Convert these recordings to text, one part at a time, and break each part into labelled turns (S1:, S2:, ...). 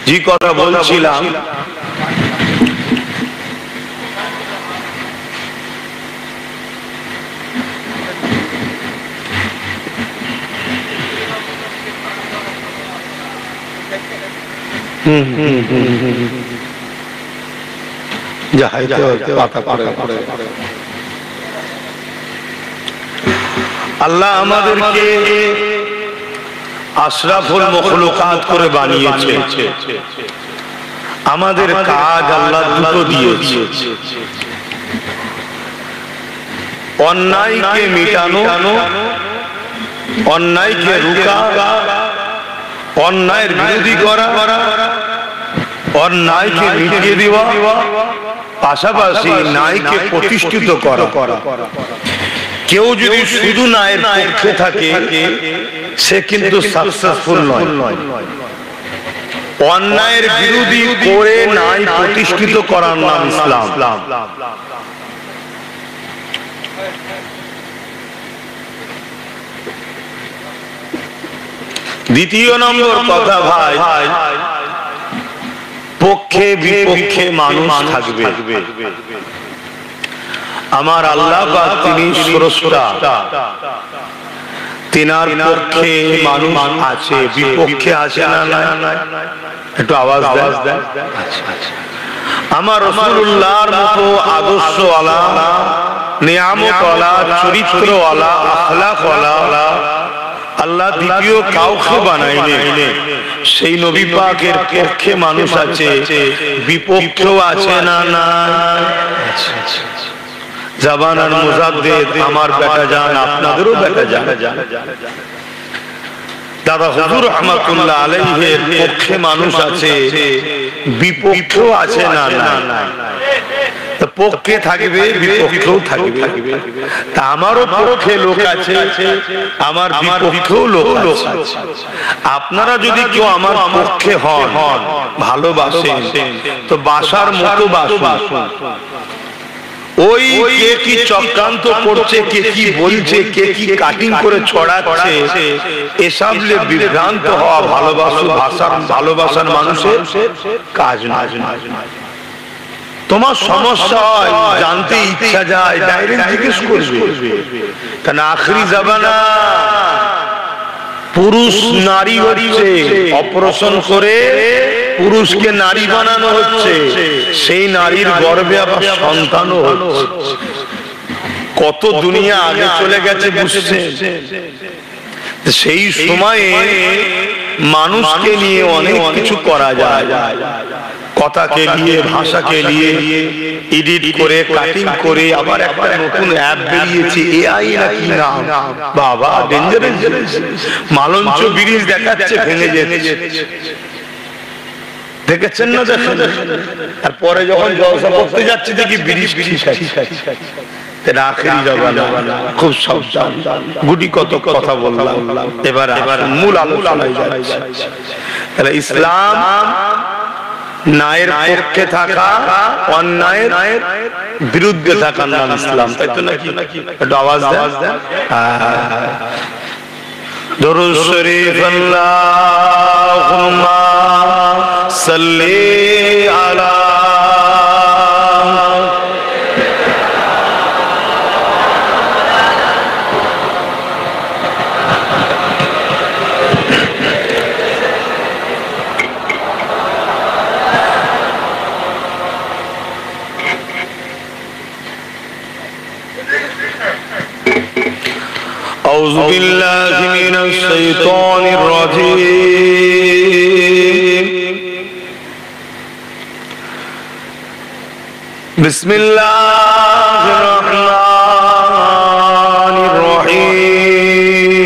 S1: যে কথা বলছিলাম, আল্লাহ আমাদেরকে আশরাফুল মখলুকাত করে বানিয়েছে। আমাদের কাজ আল্লাহ দুটো দিয়েছে, অন্যায়কে মিটানো, অন্যায়কে রুখা, অন্যায়ের বিরোধী করা, অন্যায়কে মিটিয়ে দেওয়া, পাশাপাশি ন্যায়কে প্রতিষ্ঠিত করা। কেউ যদি শুধু ন্যায়ের পক্ষে থাকে সে কিন্তু সাকসেসফুল নয়। অন্যায়ের বিরোধী করে ন্যায় প্রতিষ্ঠিত করার নাম ইসলাম। দ্বিতীয় নম্বর কথা, ভাই, পক্ষে বিপক্ষে মানুষ থাকবে। আমার আল্লাহ পাক তিনি স্রষ্টা, তিনার পক্ষে মানুষ আছে, বিপক্ষে আছে না? একটু আওয়াজ দেন। আমার রাসূলুল্লাহর মতো আদর্শওয়ালা, নিয়ামতওয়ালা, চরিত্রওয়ালা, আখলাকওয়ালা আল্লাহ দ্বিতীয় কাউকে বানায়নি। সেই নবী পাকের পক্ষে মানুষ আছে, বিপক্ষেও আছে না? জাবান আর মুজাদ্দিদ আমার বেটা জান, আপনাদেরও বেটা জান। দাদা হুজুর রাহমাতুল্লাহ আলাইহির পক্ষে মানুষ আছে, বিপক্ষেও আছে না? পক্ষে থাকবে, বিপক্ষেও থাকবে। তা আমারও পক্ষে লোক আছে, আমার বিপক্ষেও লোক আছে। আপনারা যদি কেউ আমার পক্ষে হন, ভালোবাসেন, তো বাসার মতো বাসুন। ওই কে কি চক্রান্ত করছে, কে কি বলছে, কে কি কাটিং করে ছড়াচ্ছে, এসব বিভ্রান্ত হওয়া ভালোবাসার মানুষের কাজ না। তোমার সমস্যা হয়, জানতে ইচ্ছা যায়, ডাইরেক্ট জিজ্ঞেস করবে। কারণ আখরি জামানা, পুরুষ নারী হচ্ছে, অপারেশন করে পুরুষকে নারী বানানো হচ্ছে, সেই নারীর গর্ভে আবার সন্তানও হচ্ছে। কত দুনিয়া আগে চলে গেছে বুঝছে। সেই সময়ে মানুষকে নিয়ে অনেক কিছু করা যায়, কথাকে নিয়ে, ভাষাকে নিয়ে এডিট করে, কাটিং করে। আবার একটা নতুন অ্যাপ বেরিয়েছে, এআই নাকি নাম, বাবা ডেঞ্জারাস। মালঞ্চ ব্রিজ দেখাচ্ছে ভেঙে যাচ্ছে, দেখেছেন না? আর পরে যখন জলসা করতে যাচ্ছে দেখি ব্রিজ আখেরি জামানা। খুব সাবধান, গুটি কত কথা বললাম, এবার মূল আলোচনায় যাচ্ছে। তাহলে ইসলাম ন্যায়ের পক্ষে থাকা, অন্যায়ের বিরুদ্ধে থাকার নাম ইসলাম, তাই তো নাকি? একটু আওয়াজ দেন। দরুদ শরীফ আল্লাহুম্মা সাল্লি আলা أعوذ بالله من الشيطان الرجيم بسم الله الرحمن الرحيم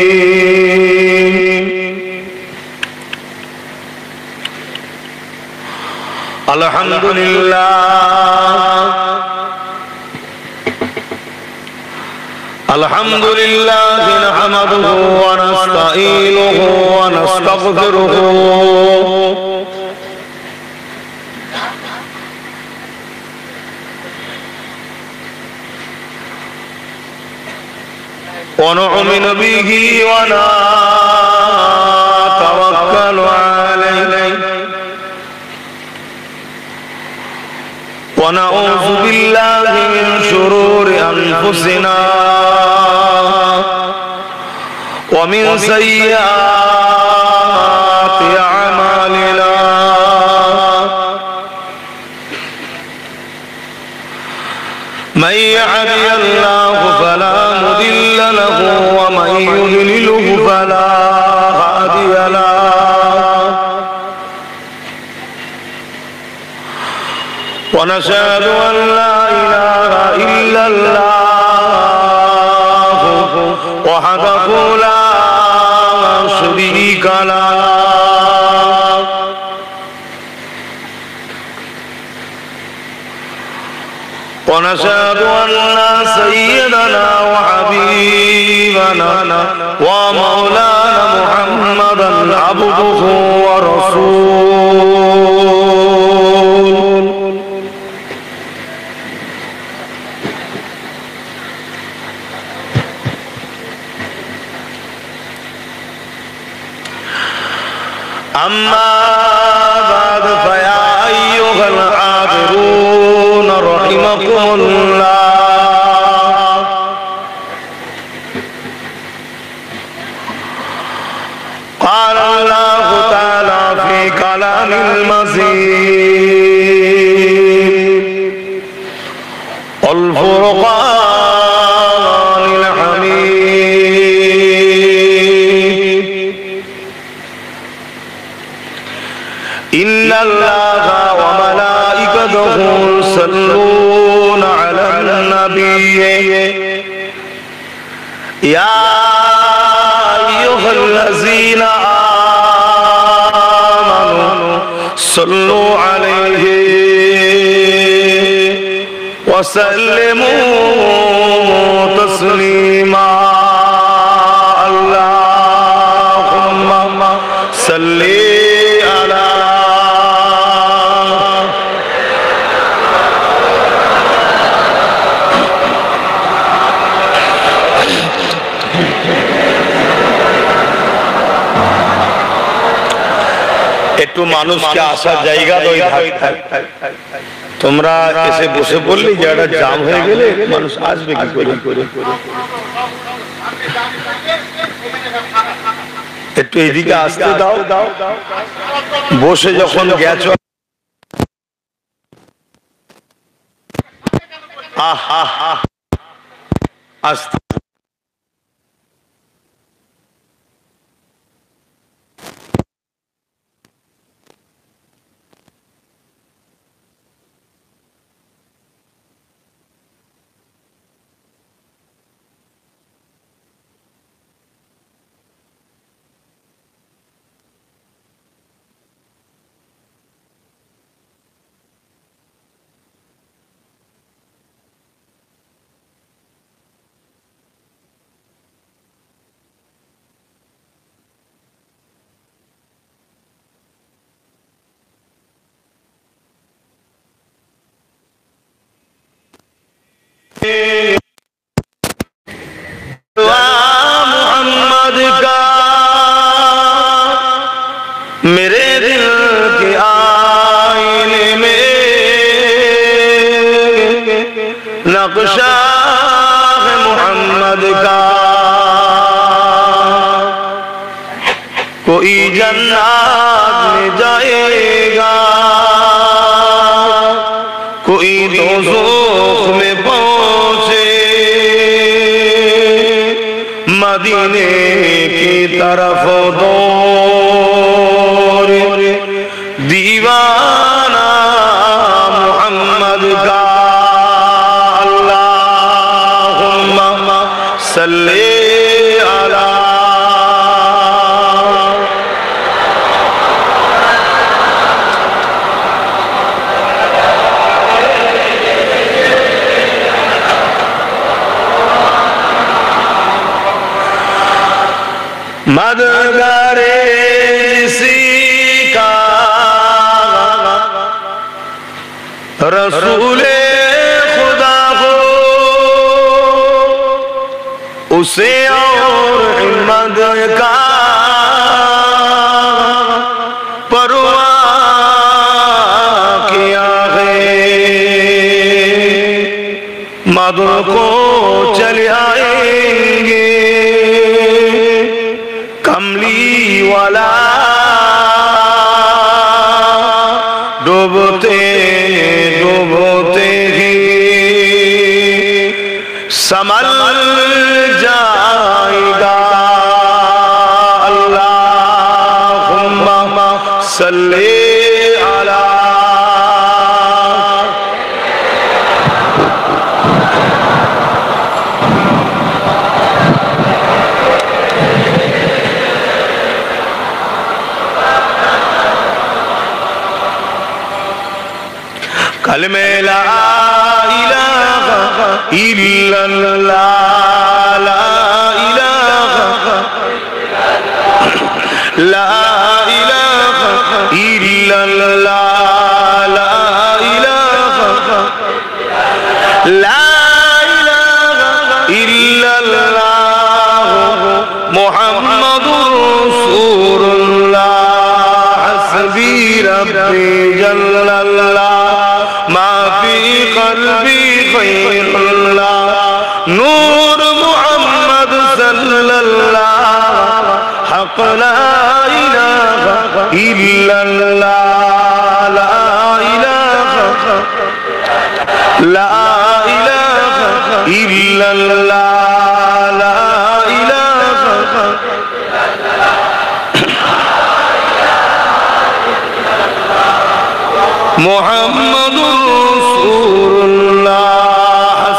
S1: الحمد لله الحمد لله نحمده ونستعينه ونستغفره ونؤمن به ونتوكل عليه ونعوذ بالله من شرور أنفسنا ومن سيئات أعمالنا من يهده الله فلا مضل له ومن يضلله فلا هادي له ونشهد أن لا إله إلا الله وحده لا شريك له ونشهد أن سيدنا وحبيبنا ومولانا محمدا عبده ورسوله أما بعد فيا أيها الحاضرون رحمكم الله قال الله تعالى في كلام المزيد والفرقان الحميد إن الله وملائكته يصلون على النبي يا أيها الذين آمنوا صلوا عليه وسلموا تسليما اللهم صل على একটু মানুষকে আসার জায়গা দই থাক তোমরা এসে বসে পড়লে জায়গাটা জাম হয়ে গেলে মানুষ আসবে কি করে একটু এদিকে আসতে দাও বসে যখন গেছো আসতে मोहम्मद का मेरे दिल के आईने में नक्शा है मोहम्मद का कोई जन्नत में जाएगा कोई दोज़ख में पहुंचे मदीने की तरफ दौड़ दीवाना मोहम्मद का अल्लाहुम्मा सल्ली अला मदगारे किसी का रसूले खुदा हो उसे और हिम्मत का परवाह किया है को चले आएंगे कमली वाला डूबते डूबते ही संभल जाएगा अल्लाहुम्मा सल्ली अला कलमे ला इलाहा इल्लल्लाह ला इलाहा इल्लल्लाह ला इलाहा इल्लल्लाह मुहम्मदुर रसूलुल्लाह हस्बी रब्बी जल्लल्लाह मा फी क़ल्बी ख़ैरुल्लाह नूर मुहम्मद सल्लल्लाह हक़ ला इलाहा इल्लल्लाह ला इलाहा इल्लल्लाह ला इलाहा मुहम्मदुर रसूलुल्लाह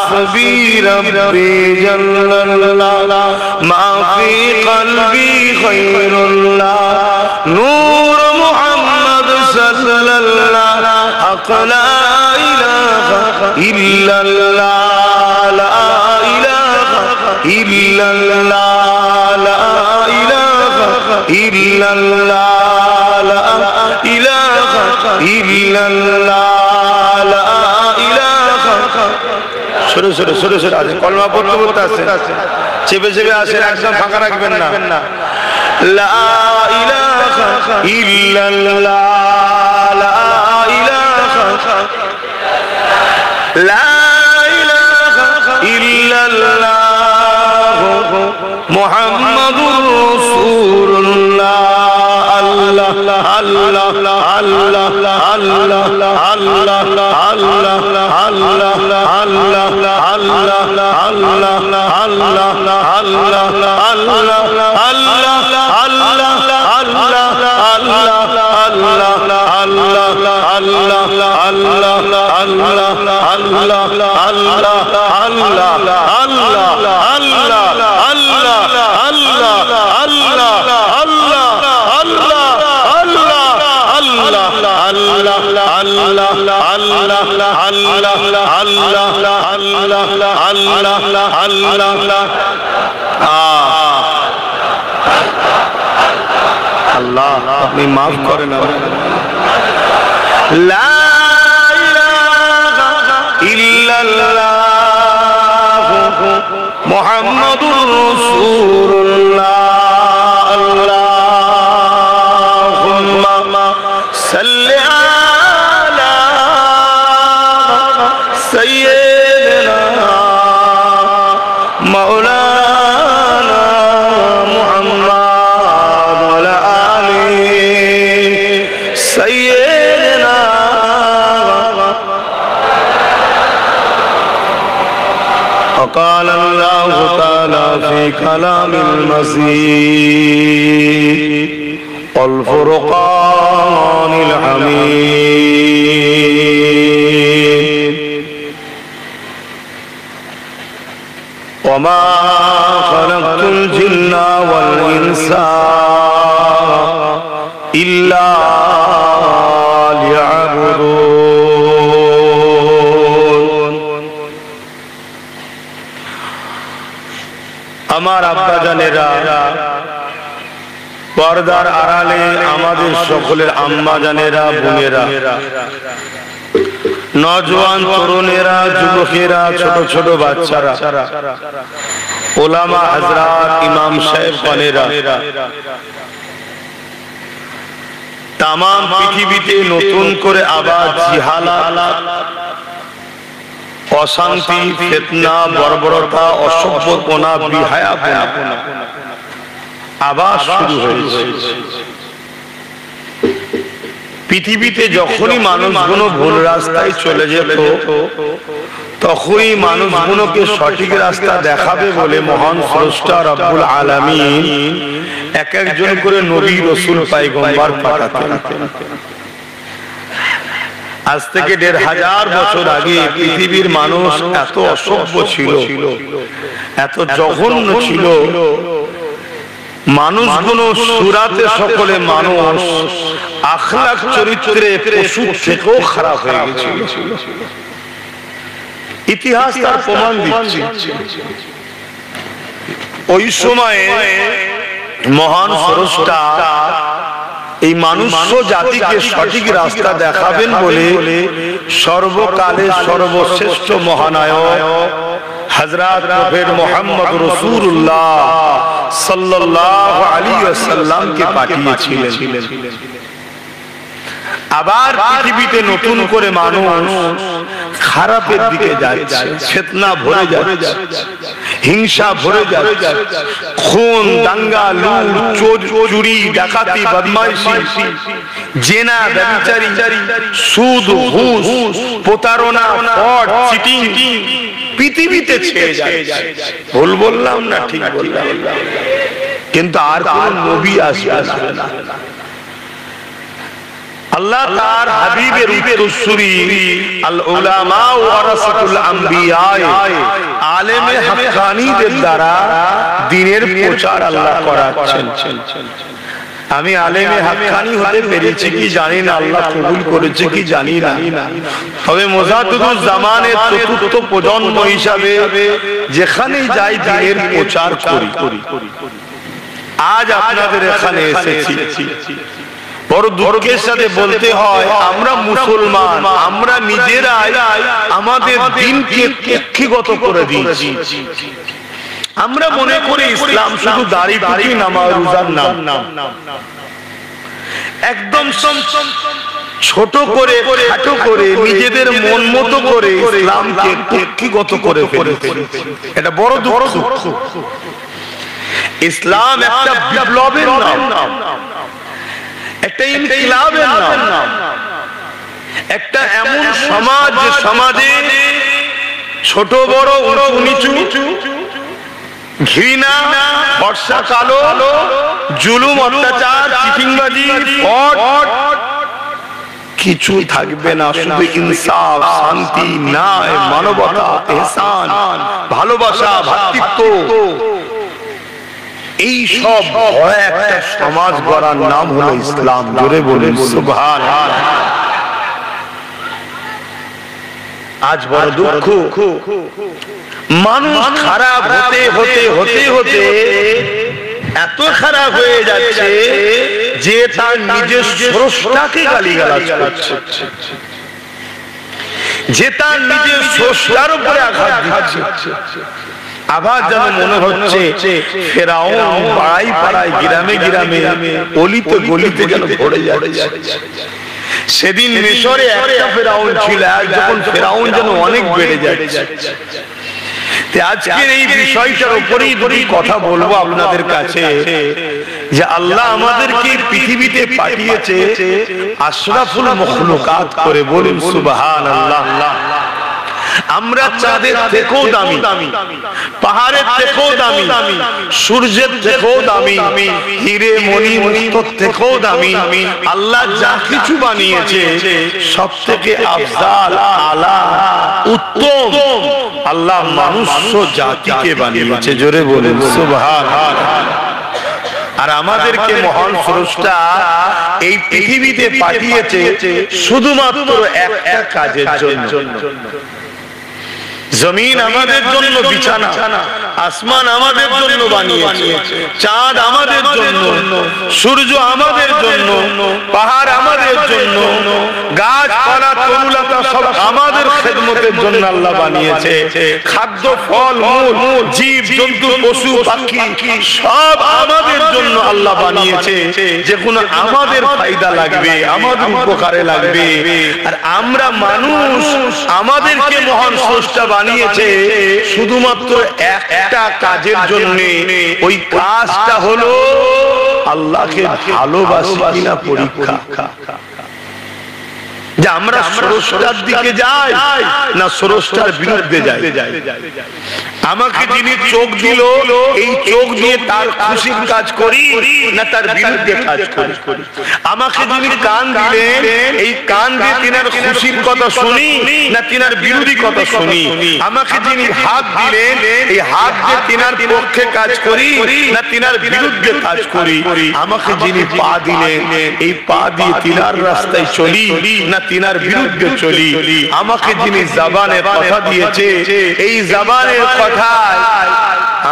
S1: हस्बी रब्बी जल्लल्लाह मा फी क़ल्बी ख़ैरुल्लाह नूर मुहम्मद सल्लल्लाह हक़ ला इलाहा इल्लल्लाह ला इलाहा इल्लल्लाह ला इलाहा इल्लल्लाह ला इलाहा इल्लल्लाह ला इलाहा শুরু শুরু শুরু শুরু আছে কলমা পড়তে পড়তে আছে চেপে চেপে আসেন একদম ফাঁকা রাখবেন না লা ইলাহা ইল্লাল্লাহ লা ইলাহা লা ইলাহা ইল্লাল্লাহ মুহাম্মাদুর রাসূলুল্লাহ আল্লাহ আল্লাহ আল্লাহ আল্লাহ আল্লাহ আল্লাহ আল্লাহ আল্লাহ আল্লাহ আল্লাহ আল্লাহ আল্লাহ আল্লাহ আল্লাহ আপনি মাফ করেন লা ইলাহা ইল্লাল্লাহ মুহাম্মাদুর রাসূলুল্লাহ আল্লাহুম্মা সাল্লি আলা সাইয়্যিদিনা মাওলানা মুহাম্মদ ওয়া আলি সাইয়্যিদিনা وقال الله تعالى في كلام المسيح والفرقان الحميد وما خلقت الجن والإنس إلا ليعبدون আমার আব্বা জানেরা পর্দার আড়ালে আমাদের সকলের আম্মা জানেরা বোনেরা নওজোয়ান তরুণেরা যুবকেরা ছোট ছোট বাচ্চারা ওলামা হযরত ইমাম সাহেবগণেরা তামাম পৃথিবীতে নতুন করে আবার জিহালাত অশান্তি, ফিতনা, বর্বরতা, অসভ্যপনা, বিহায়াপনা আবার শুরু হয়েছে। পৃথিবীতে যখনই মানুষগুলো ভুল রাস্তায় চলে যেত, তখনই মানুষগুলোকে সঠিক রাস্তা দেখাবে বলে মহান স্রষ্টা রব্বুল আলামিন এক একজন করে নবী, রাসূল, পয়গম্বর পাঠাতেন। আজ থেকে ১৫০০ বছর আগে পৃথিবীর মানুষ এত অসভ্য ছিল, এত জঘন্য ছিল, মানুষগুলো সুরাতে সকলে মানুষ, আখলাক চরিত্রে পশুর থেকেও খারাপ হয়ে গেছিল। ইতিহাস তার প্রমাণ দিচ্ছে। ওই সময়ে মহান স্রষ্টা এই মানুষ জাতিকে সঠিক রাস্তা দেখাবেন বলে সর্বকালে সর্বশ্রেষ্ঠ মহানায়ক হযরত প্রফেট মুহাম্মদ রাসূলুল্লাহ সাল্লাল্লাহু আলাইহি ওয়াসাল্লামকে পাঠিয়েছিলেন। আবার পৃথিবীতে নতুন করে মানুষ খারাপের দিকে যাচ্ছে, ফিতনা ভরে যাচ্ছে, হিংসা ভরে যাচ্ছে, খুন, দাঙ্গা, লুট, চুরি, ডাকাতি, বদমাইশি, জেনা, ব্যভিচারী, সুদ, ঘুষ, প্রতারণা, ফ্রড, চিটিং পৃথিবীতে ছেয়ে যাচ্ছে। ভুল বললাম না ঠিক বললাম? কিন্তু আর কোন নবী আসবে না। আল্লাহ তার হাবিবের উত্তরসূরি আল উলামা ওয়ারাসাতুল আম্বিয়া, আলেমে হাক্কানীদের দ্বারা দ্বীনের প্রচার আল্লাহ করাচ্ছেন। আমি আলেমে হাক্কানী হতে পেরেছি কি জানি না, আল্লাহ কবুল করেছে কি জানি না, তবে মুজাদ্দিদুল জামানের চতুর্থ প্রজন্ম হিসাবে যেখানেই যাই দ্বীনের প্রচার করি। আজ আপনাদের এখানে এসেছি, বড় দুঃখের সাথে বলতে হয় আমরা মুসলমান, আমরা নিজেরাই আমাদের দ্বীনকে কক্ষিগত করে দিয়েছি। আমরা মনে করি ইসলাম শুধু দাড়ি টুপি, নামাজ, রোজার নাম, একদম ছোট করে, খাটো করে, নিজেদের মন মতো করে ইসলামকে কক্ষিগত করে ফেলেছি। এটা বড় দুঃখ। ইসলাম একটা বিপ্লবের নাম, একটা ইনকিলাবের নাম, একটা এমন সমাজ যে সমাজে ছোট বড়, উঁচু নিচু, ঘৃণা, ফর্সা কালো, জুলুম, অত্যাচার, চিটিংবাজি, ফ্রড কিছু থাকবে না। শুধু ইনসাফ, শান্তি, ন্যায়, মানবতা, ইহসান, ভালোবাসা, ভ্রাতৃত্ব, এই সব ভয় একটা সমাজ গড়ার নাম হলো ইসলাম। জোরে বলেন সুবহানাল্লাহ। আজ বড় দুঃখ, মানুষ খারাপ হতে হতে হতে হতে এত খারাপ হয়ে যাচ্ছে যে তার নিজের স্রষ্টাকে গালিগালাজ করছে, যে তার নিজের স্রষ্টার উপরে আঘাত দিচ্ছে। আবার যেন মনে হচ্ছে ফেরাউন পাড়ায় পাড়ায়, গ্রামে গ্রামে, অলিতে গলিতে যেন ভরে যাচ্ছে। সেদিন মিশরে একটা ফেরাউন ছিল, আর যখন ফেরাউন যেন অনেক বেড়ে যাচ্ছে। আজকের এই বিষয়টার উপরেই দুটি কথা বলবো আপনাদের কাছে, যে আল্লাহ আমাদেরকে পৃথিবীতে পাঠিয়েছে আশরাফুল মখলুকাত করে। বলুন সুবহানাল্লাহ। আমরা চাঁদের থেকেও দামি, পাহাড়ের থেকেও দামি, সূর্যের থেকেও দামি, হিরে মণি মুক্তোর থেকেও দামি। আল্লাহ যা কিছু বানিয়েছে সব থেকে আফজাল, আলা, উত্তম আল্লাহ মনুষ্য জাতিকে বানিয়েছে। জোরে বলেন সুবহানাল্লাহ। আর আমাদেরকে মহান স্রষ্টা এই পৃথিবীতে পাঠিয়েছে শুধুমাত্র একটা কাজের জন্য। জমিন আমাদের জন্য বিছানা, আসমান আমাদের জন্য বানিয়েছে, চাঁদ আমাদের জন্য, সূর্য আমাদের জন্য, পাহাড় আমাদের জন্য, গাছপালা তরুলতা সব আমাদের খেদমতের জন্য আল্লাহ বানিয়েছে। খাদ্য ফল মূল জীব জন্তু পশু পাখি সব আমাদের জন্য আল্লাহ বানিয়েছে, যেগুলো আমাদের ফায়দা লাগবে, আমাদের উপকারে লাগবে। আর আমরা মানুষ, আমাদেরকে মহান স্রষ্টা বানিয়েছে শুধুমাত্র একটা কাজের জন্য। ওই কাজটা হলো আল্লাহকে ভালোবাসি কিনা পরীক্ষা, যে আমরা স্রষ্টার দিকে যাই না স্রষ্টার বিরুদ্ধে যাই। আমাকে যিনি চোখ দিল, এই চোখ দিয়ে তার খুশির কাজ করি না তার বিরুদ্ধে কাজ করি। আমাকে যিনি কান দিলেন, এই কান দিয়ে তিনার খুশির কথা শুনি না তিনার বিরোধী কথা শুনি। আমাকে যিনি হাত দিলেন, এই হাত দিয়ে তিনার পক্ষে কাজ করি না তিনার বিরুদ্ধে কাজ করি। আমাকে যিনি পা দিলেন, এই পা দিয়ে তিনার রাস্তায় চলি না তিনার বিরুদ্ধে চলি। আমাকে যিনি জবানে কথা দিয়েছে, এই জবানের কথায়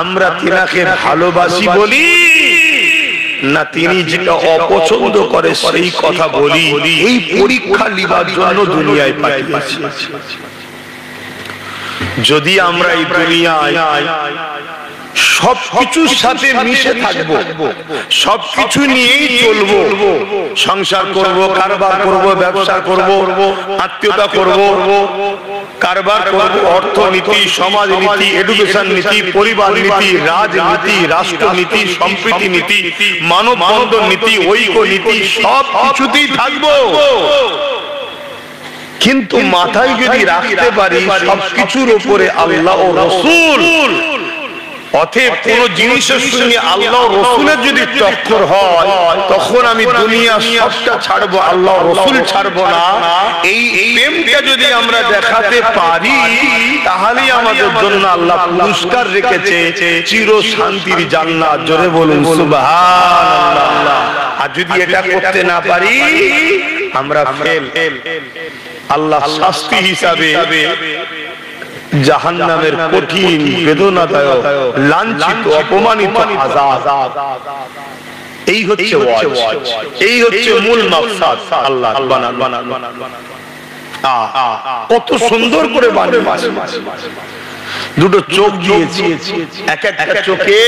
S1: আমরা তিনাকে ভালোবাসি বলি না তিনি যেটা অপছন্দ করে সেই কথা বলি। এই পরীক্ষা নিবার জন্য দুনিয়ায় পাঠিয়েছি। যদি আমরা এই দুনিয়ায় সবকিছুর সাথে মিশে থাকবো, সবকিছু নিয়েই চলবো, সংসার করব, কারবার করব, ব্যবসা করব, আত্মীয়তা করব, কারবার করব, অর্থনীতি, সমাজনীতি, এডুকেশন নীতি, পরিবার নীতি, রাজনীতি, রাষ্ট্রনীতি, সম্প্রীতি নীতি, মানববন্ধন নীতি, ঐক্য নীতি, সব কিছুতেই থাকবো। কিন্তু মাথায় যদি রাখতে পারি সবকিছুর উপরে আল্লাহ ও রাসূল, অতএব কোন জিনিসের সঙ্গে আল্লাহ রাসূলের যদি টক্কর হয় তখন আমি দুনিয়া সবটা ছাড়বো, আল্লাহ রাসূল ছাড়বো না। এই প্রেমটা যদি আমরা দেখাতে পারি তাহলেই আমাদের জন্য আল্লাহ পুরস্কার রেখেছে চির শান্তির জান্নাত। জোরে বলুন সুবহানাল্লাহ। আর যদি এটা করতে না পারি আমরা ফেল। আল্লাহ শাস্তি হিসাবে জাহান্নামের কঠিন বেদনাদায়ক লাঞ্ছিত অপমানিত আযাব, এই হচ্ছে ওয়াজ, এই হচ্ছে মূল মাকসাদ। আল্লাহ কত সুন্দর করে বানিয়েছে। দুটো চোখ দিয়েছে, এক একটা চোখে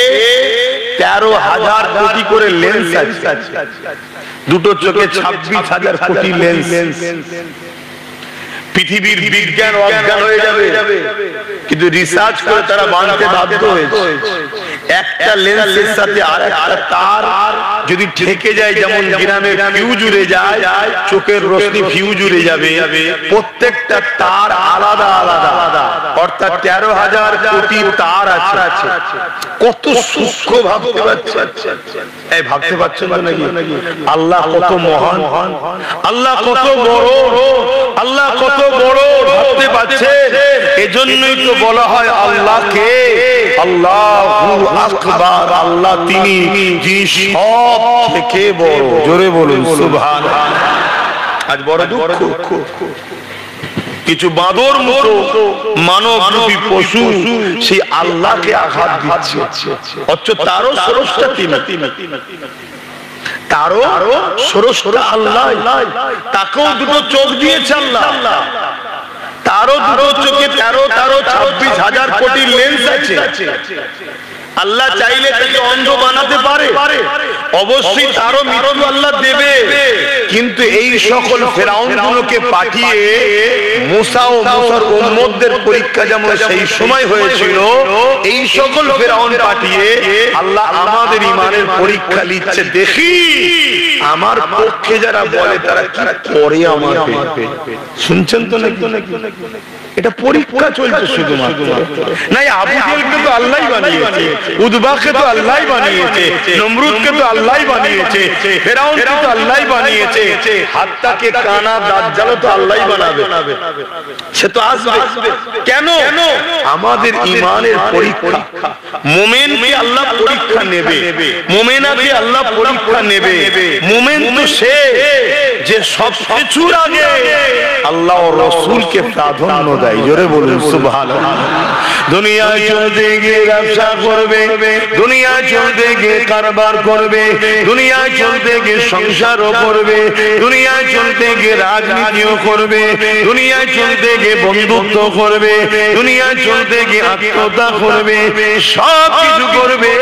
S1: 13,000 কোটি করে লেন্স আছে। দুটো চোখে 26,000 কোটি লেন্স। পৃথিবীর বিজ্ঞান অজ্ঞান হয়ে যাবে, কিন্তু রিসার্চ করে তারা বানাতে বাধ্য হয়েছে। একটা লেন্সের সাথে আরেকটা তার যদি ঠেকে যায়, যেমন গ্রামে ফিউজ উড়ে যায়, চোখের রশ্মি ফিউজ উড়ে যাবে। প্রত্যেকটা তার আলাদা আলাদা, অর্থাৎ 13,000 কোটি তার আছে। কত সূক্ষ্ম ভাবতে পারছেন? এই ভাবতে পারছেন তো নাকি? আল্লাহ কত মহান, আল্লাহ কত বড়, আল্লাহ কত বড় ভাবতে পারছে। এজন্যই তো বলা হয় আল্লাহকে আল্লাহু আকবার, আল্লাহ তিনি সব থেকে বড়। জোরে বলুন সুবহানাল্লাহ। আজ বড় দুঃখ, কিছু বাঁদর মতো মানব রূপী পশু সেই আল্লাহকে আঘাত দিচ্ছে, অথচ তারও স্রষ্টা তিনি, তারও স্রষ্টা আল্লাহ। তাকেও দুটো চোখ দিয়েছে আল্লাহ, তারও দুটো চোখে 26,000 কোটি লেন্স আছে। আল্লাহ চাইলে তাকে অন্ধ বানাতে পারে, অবশ্যই তারও মৃত্যু আল্লাহ দেবে। কিন্তু এই সকল ফেরাউনগুলোকে পাঠিয়ে মুসা ও মুসার উম্মতদের পরীক্ষা যেমন সেই সময় হয়েছিল, এই সকল ফেরাউন পাঠিয়ে আল্লাহ আমাদের ঈমানের পরীক্ষা নিচ্ছে। দেখি আমার পক্ষে যারা বলে তারা কি করে আমাকে। শুনছেন তো নাকি? এটা পরীক্ষা চলছে শুধুমাত্র। নাই আবু জেহেলকে তো আল্লাহই বানিয়েছে, উদবাকে তো আল্লাহই বানিয়েছে, নমরুদকে তো আল্লাহই বানিয়েছে, ফেরাউনকে তো আল্লাহই বানিয়েছে, হাত্তাকে কানা দাজ্জালও তো আল্লাহই বানাবে। সে তো আসবে। কেন? আমাদের ঈমানের পরীক্ষা। মুমিনকে আল্লাহ পরীক্ষা নেবে, মুমিনাকে আল্লাহ পরীক্ষা নেবে। মুমিন তো সে যে সব কিছুর আগে আল্লাহ ও রাসূলকে প্রাধান্য দেয়। জোরে বলুন সুবহানাল্লাহ। দুনিয়ায় চলতে গিয়ে ব্যবসা করবে, দুনিয়ায় চলতে গিয়ে কারবার করবে, দুনিয়ায় চলতে গিয়ে সংসারও করবে, দুনিয়ায় চলতে গিয়ে রাজনীতিও করবে, দুনিয়ায় চলতে গিয়ে বন্ধুত্ব করবে, দুনিয়ায় চলতে গিয়ে আত্মহত্যা করবে, সব কিছু করবে।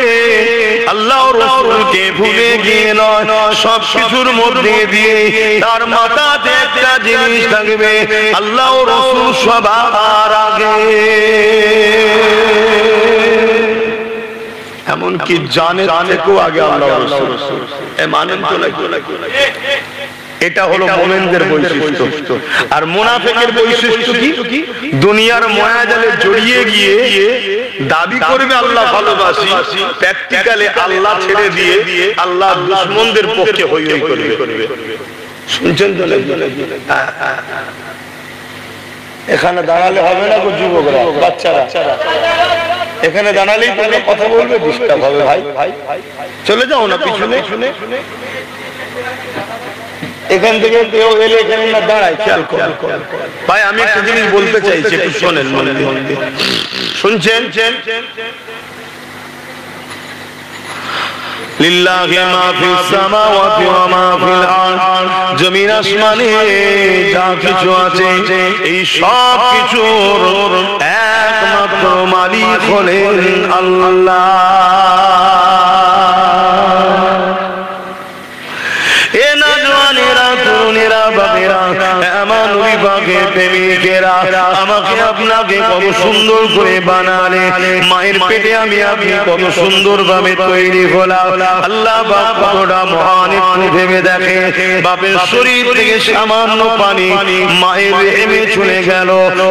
S1: আল্লাহ রাসূলকে ভুলে গিয়ে নয়, সব কিছুর মধ্যে দিয়ে তার মাথাতে একটা জিনিস থাকবে, আল্লাহ রাসূল সবার আগে। এমনকি জানের থেকেও আগে আল্লাহ রাসূল। মানেন তো নাকি? এটা হলো মুমিনদের বৈশিষ্ট্য। আর মুনাফিকের বৈশিষ্ট্য কি? দুনিয়ার মায়াজালে জড়িয়ে গিয়ে দাবি করবে আল্লাহ ভালোবাসি, প্র্যাকটিক্যালি আল্লাহ ছেড়ে দিয়ে আল্লাহ দুশমনদের পক্ষে হই হই করবে। শুনছেন তো? এখানে দাঁড়ালে হবে না গো যুবকরা, বাচ্চারা এখানে দাঁড়ালেই কোনো কথা বলবে, ডিস্টার্ব হবে। ভাই চলে যাও না পিছনে। এখান থেকে কেউ এলে এখানে না দাঁড়ায়, খেয়াল করো ভাই। আমি একটা জিনিস বলতে চাইছি, একটু শোনেন মনে দিয়ে। শুনছেন? লিল্লাহি মা ফিস সামাওয়াতি ওয়া মা ফিল আরদ, জমিন আসমানে যা কিছু আছে এই সব কিছুর একমাত্র মালিক হলেন আল্লাহ। এ নওজওয়ানেরা, তরুণেরা, বাপেরা, আমার নবী পাকের প্রেমিকেরা, আমাকে আপনাকে কত সুন্দর করে বানালে, মায়ের পেটে আমি আপনি কত সুন্দর ভাবে তৈরি হলাম। আল্লাহ পাক কতটা মহান, একটু ভেবে দেখে। বাপের শরীর থেকে সামান্য পানি মায়ের রেহেমে চলে গেল,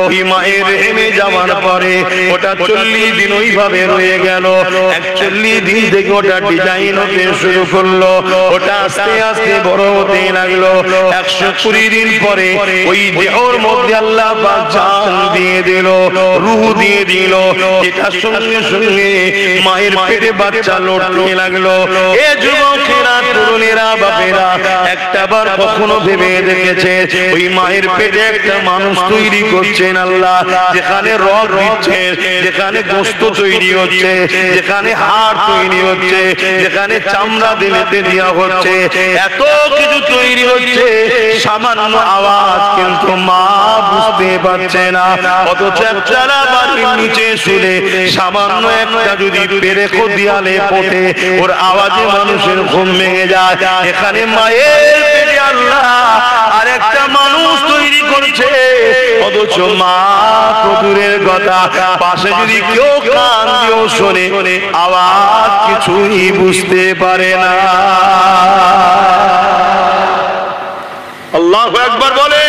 S1: ওই মায়ের রেহেমে যাওয়ার পরে ওটা 40 দিন ওইভাবে রয়ে গেল। 41 দিন থেকে ওটা ডিজাইন হতে শুরু করলো, ওটা আস্তে আস্তে বড় হতে লাগলো। 120 দিন পরে ওই দেহর মধ্যে আল্লাহ পাক জান দিয়ে দিল, রূহ দিয়ে দিল। এটার সঙ্গে সঙ্গে মায়ের পেটে বাচ্চা লড়তে লাগলো। এ যুবকেরা, তরুণেরা, বাপেরা, একটাবার কখনো ভেবে দেখেছে ওই মায়ের পেটে একটা মানুষ তৈরি করছেন আল্লাহ, যেখানে রগ দিচ্ছে, যেখানে গোশত তৈরি হচ্ছে, যেখানে হাড় তৈরি হচ্ছে, যেখানে চামড়া দিলেতে দেওয়া হচ্ছে, এত কিছু তৈরি হচ্ছে, সামান্য আওয়াজ কিন্তু মা বুঝতে পারছে না। অথচ চারা বাড়ির নিচে শুনে সামান্য একটা যদি পেরেকো দিয়ালে পড়ে ওর আওয়াজে মানুষের ঘুম ভেঙে যায়। এখানে মায়ের পেটে আল্লাহ আর একটা মানুষ তৈরি করছে, অথচ মা তো দূরের কথা, পাশে যদি কেউ কান দিয়েও শোনে আওয়াজ কিছুই বুঝতে পারে না। আল্লাহু আকবার বলে।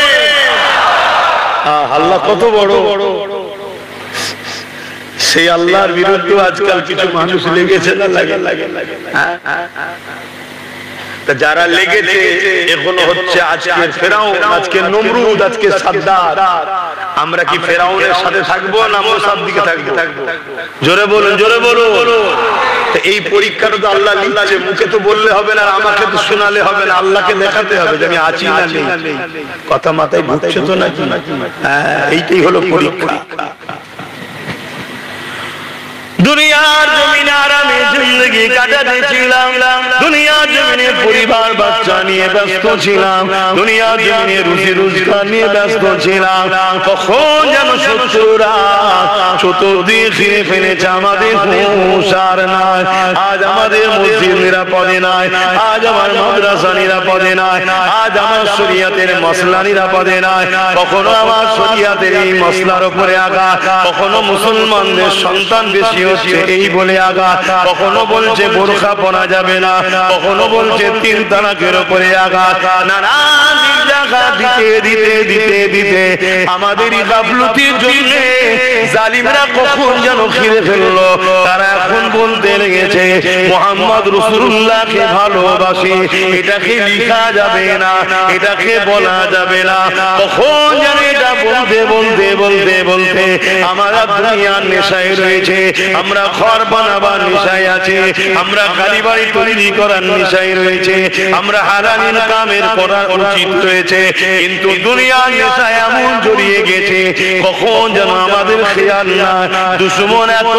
S1: আল্লাহ কত বড়। সেই আল্লাহর বিরুদ্ধে আজকাল কিছু মানুষ লেগেছে না? লাগে। যারা লেগেছে এখনো হচ্ছে আজকে ফেরাউন, আজকে নমরুদ, আজকে সাদ্দাত। আমরা কি ফেরাউনের সাথে থাকবো না মুসার দিকে থাকবো? জোরে বলুন, জোরে বলুন। এই পরীক্ষাটা তো আল্লাহ নিচ্ছে, মুখে তো বললে হবে না, আমাকে তো শোনালে হবে না, আল্লাহকে দেখাতে হবে যে আমি আছি না নেই। কথা মাথায় ঢুকছে তো নাকি? এইটাই হলো পরীক্ষা। দুনিয়ার জমিনে আরামে জিন্দগি কাটাতে ছিলাম, দুনিয়ার জমিনে পরিবার বাচ্চা নিয়ে ব্যস্ত ছিলাম, দুনিয়ার জমিনে রুজি রোজগার নিয়ে ব্যস্ত ছিলাম। কখন যেন শত্রুরা চতুর্দিকে ঘিরে ফেলেছে, আমাদের হুঁশ আর নাই। আজ আমাদের মসজিদ নিরাপদে নাই, আজ আমার মাদ্রাসা নিরাপদে নাই, আজ আমার শরিয়াতের মসলা নিরাপদে নাই। কখনো আমার শরিয়াতের এই মসলার উপরে আঘাত, কখনো মুসলমানদের সন্তান বেশি হচ্ছে এই বলে আঘাত, কখনো বলছে বোরখা পরা যাবে না, কখনো বলছে 3 তালাকের উপরে আঘাত। নানান জায়গা দিতে আমাদের এই গাফলতির জন্য জালিমরা কখন যেন ঘিরে ফেললো। তারা এখন বলতে লেগেছে মুহাম্মদ রাসূলুল্লাহকে ভালোবাসি, এটাকে লেখা যাবে না, এটাকে বলা যাবে না। কখন যেন এটা বলতে আমরা দুনিয়ার নেশায় রয়েছে, আমরা ঘর বানাবার নেশায় আছি, আমরা গাড়ি বাড়ি তৈরি করার নেশায় রয়েছে, আমরা হালাল ইনকামের করার উচিত রয়েছে, কিন্তু দুনিয়ার নেশায় এমন জড়িয়ে গেছে কখন যেন আমাদের খেয়াল না। দুশমন এত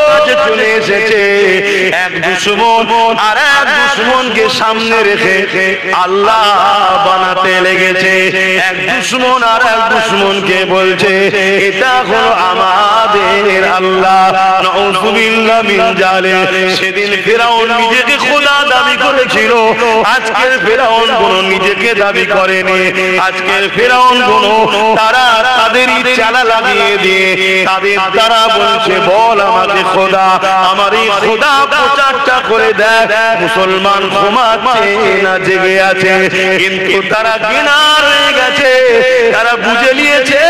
S1: কাছে চলে এসেছে, এক দুশমন আর এক দুশমনকে সামনে রেখে আল্লাহ বানাতে লেগেছে। এক দুশমন আর এক দুশমনকে বলছে এটা হলো আমাদের আল্লাহ। নাউযুবিল্লাহ মিন জালিক। সেদিন ফিরআউন নিজেকে খোদা দাবি করেছিল, আজকের ফিরআউন কোন নিজেকে দাবি করেনি। আজকের ফিরআউন কোন তারা তাদেরই চালা লাগিয়ে দিয়ে তারা বলছে বল আমাকে খোদা, আমার এই খোদা প্রচারটা করে দেয়। মুসলমান ঘুমাচ্ছে না জেগে আছে, কিন্তু তারা কিনার হয়ে গেছে, তারা বুঝে নিয়েছে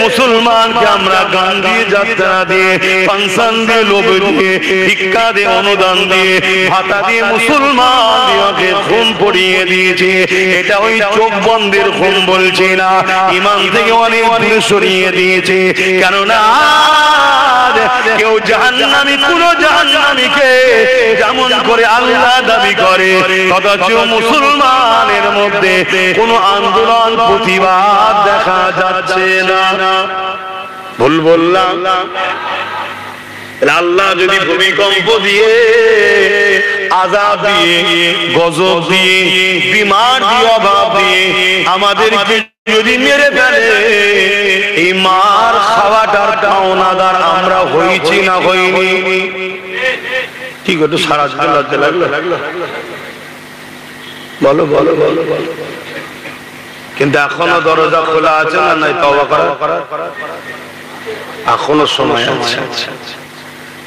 S1: মুসলমানকে আমরা গান দিয়ে, যাত্রা দিয়ে, ফাংশন দিয়ে, লোভ দিয়ে, ভিক্ষা দিয়ে, অনুদান দিয়ে, ভাতা দিয়ে মুসলমানকে ঘুম পড়িয়ে দিয়েছে। এটা ওই চোখ বন্ধের ঘুম বলছি না, ইমান থেকে অনেক দূরে সরিয়ে দিয়েছে। কেননা কেউ জাহান্নামী কোন জাহান্নামীকে যেমন করে আল্লাহ দাবি করে, অথচ মুসলমানের মধ্যে কোন আন্দোলন প্রতিবাদ দেখা যাচ্ছে না। ভুল বললাম? আল্লাহ যদি ভূমিকম্প দিয়ে, আযাব দিয়ে, গজব দিয়ে, বিমার দিয়ে, অভাব দিয়ে আমাদেরকে যদি মেরে ফেলে, এই মার খাওয়াটার পাওনাদার আমরা হইছি না হইনি? ঠিক একটু সারা লজ্জা লাগলো? বলো বলো বলো বলো। কিন্তু এখনো দরজা খোলা আছে না নাই তওবা করার? এখনো সময় আছে।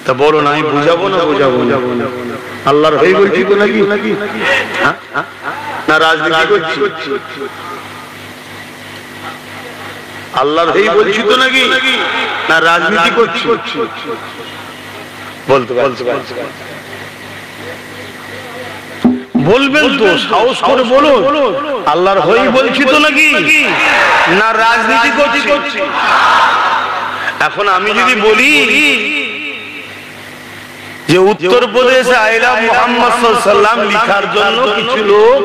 S1: তা বলো না, আমি বুঝাবো না বুঝাবো না? আল্লাহর হই বলছি তো নাকি? না রাজনীতি করছি? আল্লাহর হই বলছি তো নাকি? না রাজনীতি করছি? বলতে বলবেন তো, সাহস করে বলুন। আল্লাহর হই বলছি তো নাকি? না রাজনীতি করছি? এখন আমি যদি বলি যে উত্তরপ্রদেশে আইলা মুহাম্মদ সাল্লাল্লাহু আলাইহি ওয়াসাল্লাম লিখার জন্য কিছু লোক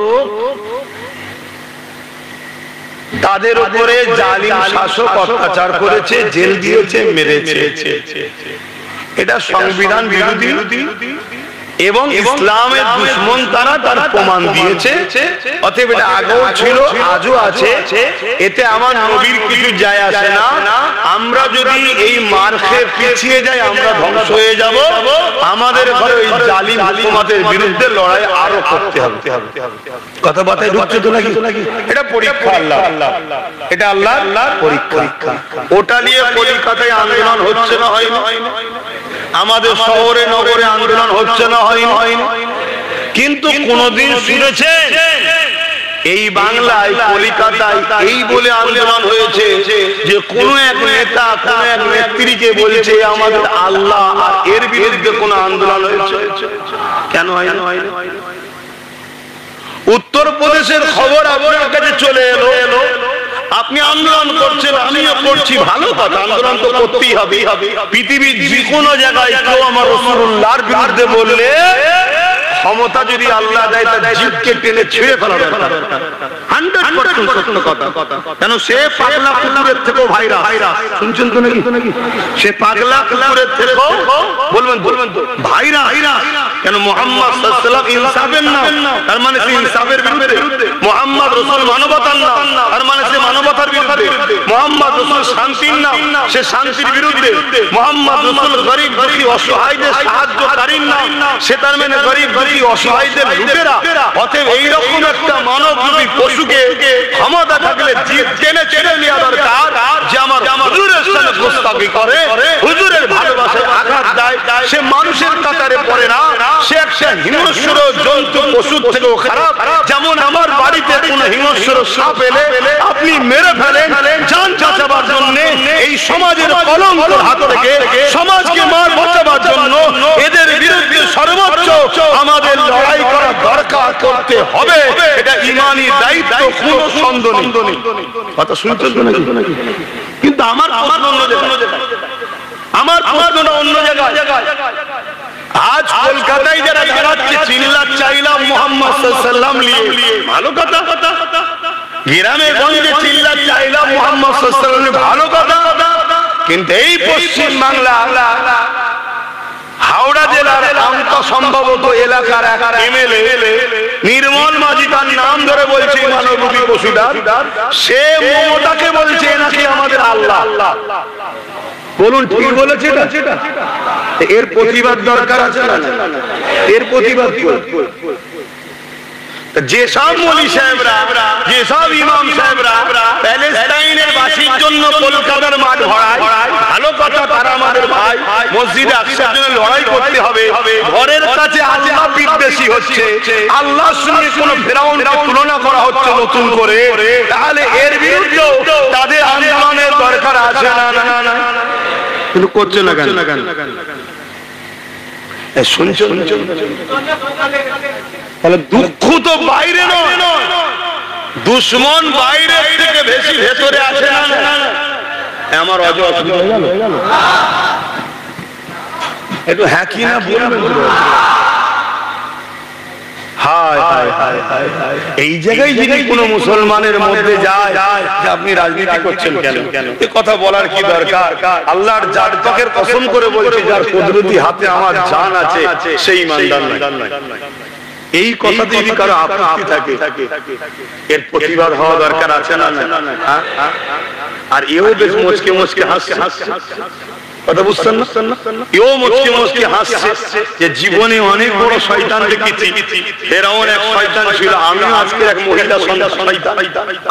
S1: তাদের উপরে জালিম শাসক অত্যাচার করেছে, জেল দিয়েছে, মেরেছে, এটা সংবিধান বিরোধী এবং ইসলামের দুশমন তারা, তার প্রমাণ দিয়েছে। অতএব এটা আগেও ছিল, আজও আছে, এতে আমার নবীর কিছু যায় আসে না। আমরা যদি এই মার খেয়ে পিছিয়ে যাই আমরা ধ্বংস হয়ে যাব। আমাদের ঘরে ওই জালিম হুকুমতের বিরুদ্ধে লড়াই আরো করতে হবে। কথাবার্তায় ঢুকছে তো নাকি? এটা পরীক্ষা, আল্লাহ, এটা আল্লাহর পরীক্ষা। ওটা নিয়ে কলিকাতায় আন্দোলন হচ্ছে না হয় না? আমাদের শহরে নগরে আন্দোলন হচ্ছে না হয় না? কিন্তু কোনদিন শুনেছেন এই বাংলায়, কলিকাতায় এই বলে আন্দোলন হয়েছে যে কোন এক নেতা কোন এক নেত্রীকে বলছে আমাদের আল্লাহ, আর এর বিরুদ্ধে কোন আন্দোলন হয়েছে? কেন হয় না? উত্তরপ্রদেশের খবর আপনার কাছে চলে এলো, আপনি আন্দোলন করছেন, আমিও করছি, ভালো কথা, আন্দোলন তো করতেই হবে। পৃথিবীর যে কোনো জায়গায় কেউ আমার রাসূলুল্লাহর বিরুদ্ধে বললে ক্ষমতা যদি আল্লাহ দেয় তার জিভকে টেনে ছিঁড়ে ফেলা দরকার। 100% সত্য কথা। কেন সে পাগলা কুকুরের থেকেও ভাইরাস। শুনছেন তো নাকি? সে পাগলা কুকুরের থেকেও বলবেন তো ভাইরাস। কেন মুহাম্মদ সাল্লাল্লাহু আলাইহি ওয়াসাল্লাম ইনসাফের নাম, তার মানে সে ইনসাফের বিরুদ্ধে। মুহাম্মদ রাসূল মানবতার নাম, তার মানে সে মানবতার বিরুদ্ধে। মুহাম্মদ রাসূল শান্তির নাম, সে শান্তির বিরুদ্ধে। মুহাম্মদ রাসূল গরীব দুঃখী অসহায়দের সাহায্যকারীর নাম, সে তার মানে গরীব দুঃখী অসহায়দের লুটেরা। অতএব এইরকম একটা মানবরূপী পশুকে ক্ষমতা থাকলে জিভ টেনে ছেড়ে নেওয়া দরকার, যে আমার হুজুরের সাথে গোস্তাকি করে, হুজুরের ভালোবাসায় আঘাত দেয়, সে মানুষের কাতারে পড়ে না, সে একটা হিংস্র জন্তু পশুর থেকেও খারাপ। যেমন আমার বাড়িতে কোন হিংস্র সাপ এলে আপনি মেরে ফেলেন জান বাঁচাবার জন্য, এই সমাজের কলঙ্কের হাত থেকে সমাজকে মার বাঁচাবার জন্য এদের বিরুদ্ধে সর্বোচ্চ আমাদের লড়াই করা দরকার, করতে হবে। এটা ঈমানি দায়িত্ব, কোনো সন্দেহ নেই। কথা শুনছেন তো নাকি? কিন্তু আমার প্রশ্ন, আমার প্রশ্নটা অন্য জায়গায়। আজ কলকাতায় যারা দাঁড়াচ্ছে চিল্লাচ্ছিলাম মুহাম্মদ সাল্লাল্লাহু আলাইহি ওয়াসাল্লাম নিয়ে, ভালো কথা। গ্রামে গঞ্জে চিল্লাচ্ছিলাম মুহাম্মদ সাল্লাল্লাহু আলাইহি ওয়াসাল্লাম, ভালো কথা। কিন্তু এই পশ্চিম বাংলা হাওড়া জেলার অন্ত সম্ভবত এলাকার এক এমএলএ নির্মল মাঝি, তার নাম ধরে বলছে মানবরূপী পশুদার, সে মমতাকে বলছে নাকি আমাদের আল্লাহ। বলুন ঠিক বলেছে না? এর প্রতিবাদ দরকার আছে না? এর প্রতিবাদ যেসব মৌলী সাহেবরা, যেসব ইমাম সাহেবরা প্যালেস্টাইনের বাসীর জন্য কলকাতার মাঠ ভরায়, ভালো কথা, তারা আমাদের ভাই। মসজিদে আকসার জন্য লড়াই করতে হবে। ঘরের কাছে আল্লাহ বিদ্বেষী হচ্ছে, আল্লাহর সঙ্গে কোন ফেরাউনকে তুলনা করা হচ্ছে নতুন করে, তাহলে এর বিরুদ্ধে তাদের আন্দোলনের দরকার আছে না? কিন্তু করছে না কেন? শুনছেন? তাহলে দুঃখ তো বাইরে নয়, দুশ্মন বাইরে থেকে বেশি ভেতরে আসে না। আমার অসুবিধা হয়ে গেল একটু, হ্যাঁ কি না বলবেন? এই জায়গায় যদি কোনো মুসলমানের মধ্যে যায় যে আপনি রাজনীতি করছেন কেন, এ কথা বলার কি দরকার? আল্লাহর জাতকের কসম করে বলছে, যার কুদরতি হাতে আমার জান আছে সেই ইমানদার নয়। এই কথা যদি কারো আপত্তি থাকে, এর প্রতিবাদ হওয়া দরকার আছে না? আর এও বেশ মুচকে মুচকে হাসছে, কথা বুঝছেন না? এও মুচকে মুচকে হাসছে যে জীবনে অনেক বড় শয়তান দেখেছি, ফেরাউন এক শয়তান ছিল, আমি আজকে এক মহিলা শয়তান,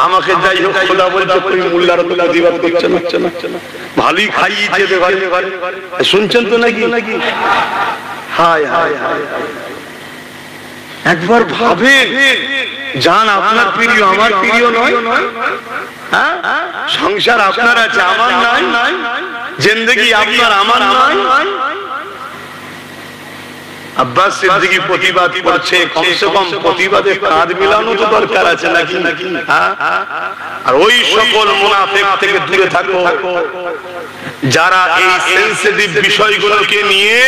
S1: আমাকে যাই হোক খোদা বলছে তুমি মোল্লার তো প্রতিবাদ করছেন না, ভালোই খাইয়েছে দেবে। শুনছেন তো নাকি? হায় হায় হায়, একবার ভাবেন, জান আপনার প্রিয় আমার প্রিয় নয়, সংসার আপনার আছে আমার নাই, জিন্দেগি আপনার আমার নয়। আব্বাস সিদ্দিকী প্রতিবাদ করছে, কমসে কম প্রতিবাদে কাঁধ মিলানো তো দরকার আছে নাকি? আর ওই সকল মুনাফিক থেকে দূরে থাকো যারা এই সেনসিটিভ বিষয়গুলোকে নিয়ে